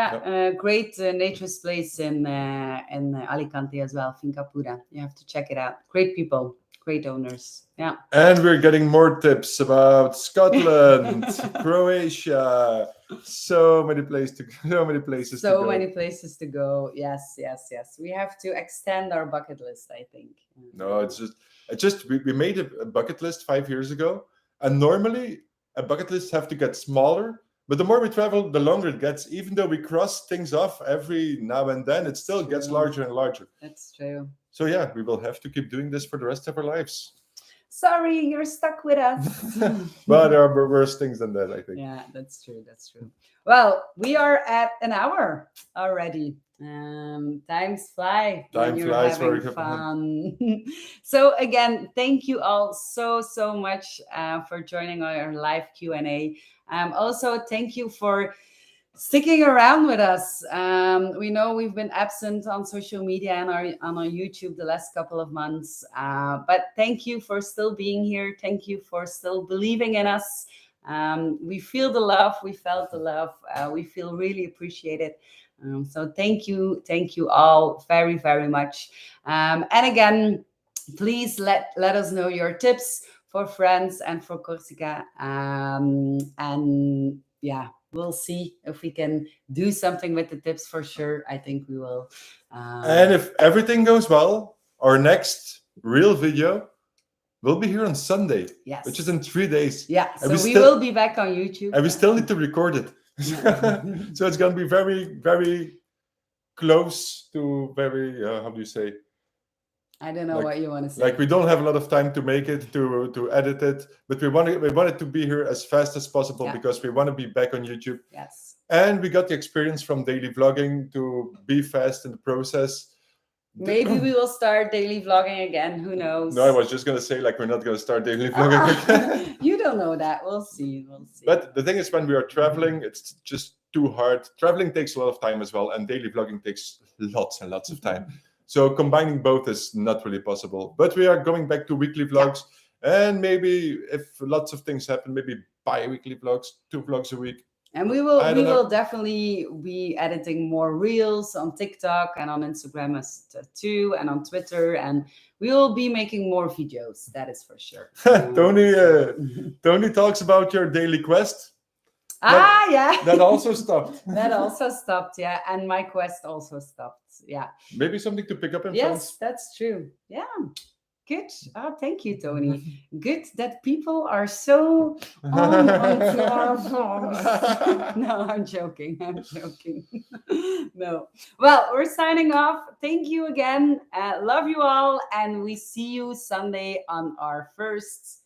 Great naturist place in Alicante as well. Finca Pura. You have to check it out. Great people. Great owners. Yeah. And we're getting more tips about Scotland, Croatia. So many places to go. Yes. We have to extend our bucket list, I think. No, it's just we made a bucket list 5 years ago, and normally a bucket list have to get smaller. But the more we travel, the longer it gets. Even though we cross things off every now and then, it still gets larger and larger. That's true. So yeah, we will have to keep doing this for the rest of our lives. Sorry, you're stuck with us. But there are worse things than that, I think. Yeah, that's true. Well, we are at an hour already. Times fly. Time flies very fun. So again, thank you all so much for joining our live Q&A. Also, thank you for sticking around with us. We know we've been absent on social media and on our YouTube the last couple of months, but thank you for still being here. Thank you for still believing in us. We feel the love. We felt the love. We feel really appreciated. So thank you all very, very much. And again, please let us know your tips for France and for Corsica. And yeah, we'll see if we can do something with the tips for sure. I think we will. And if everything goes well, our next real video will be here on Sunday. Yes. Which is in 3 days. Yeah. So we will be back on YouTube. And we still need to record it. So it's going to be very, very close to very, how do you say? I don't know what you want to say. Like we don't have a lot of time to make it, to edit it, but we want it to be here as fast as possible because we want to be back on YouTube. Yes. And we got the experience from daily vlogging to be fast in the process. Maybe we will start daily vlogging again. Who knows? No, I was just going to say, like, we're not going to start daily vlogging again. You don't know that. We'll see. But the thing is, when we are traveling, it's just too hard. Traveling takes a lot of time as well, and daily vlogging takes lots and lots of time. So combining both is not really possible. But we are going back to weekly vlogs. And maybe if lots of things happen, maybe bi-weekly vlogs, 2 vlogs a week. And we will definitely be editing more reels on TikTok and on Instagram too, and on Twitter, and we will be making more videos. That is for sure. Tony talks about your daily quest. Yeah. That also stopped. Yeah, and my quest also stopped. Yeah. Maybe something to pick up in France. Yes, that's true. Yeah. Good. Oh, thank you, Tony. Good that people are so on our phones. No, I'm joking. No. Well, we're signing off. Thank you again. Love you all. And we see you Sunday on our first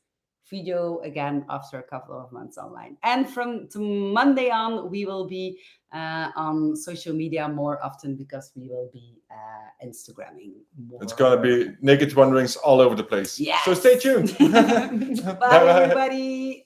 video again after a couple of months online. And from Monday on, we will be on social media more often because we will be Instagramming more. It's going to be Naked Wanderings all over the place. Yes. So stay tuned. Bye, everybody.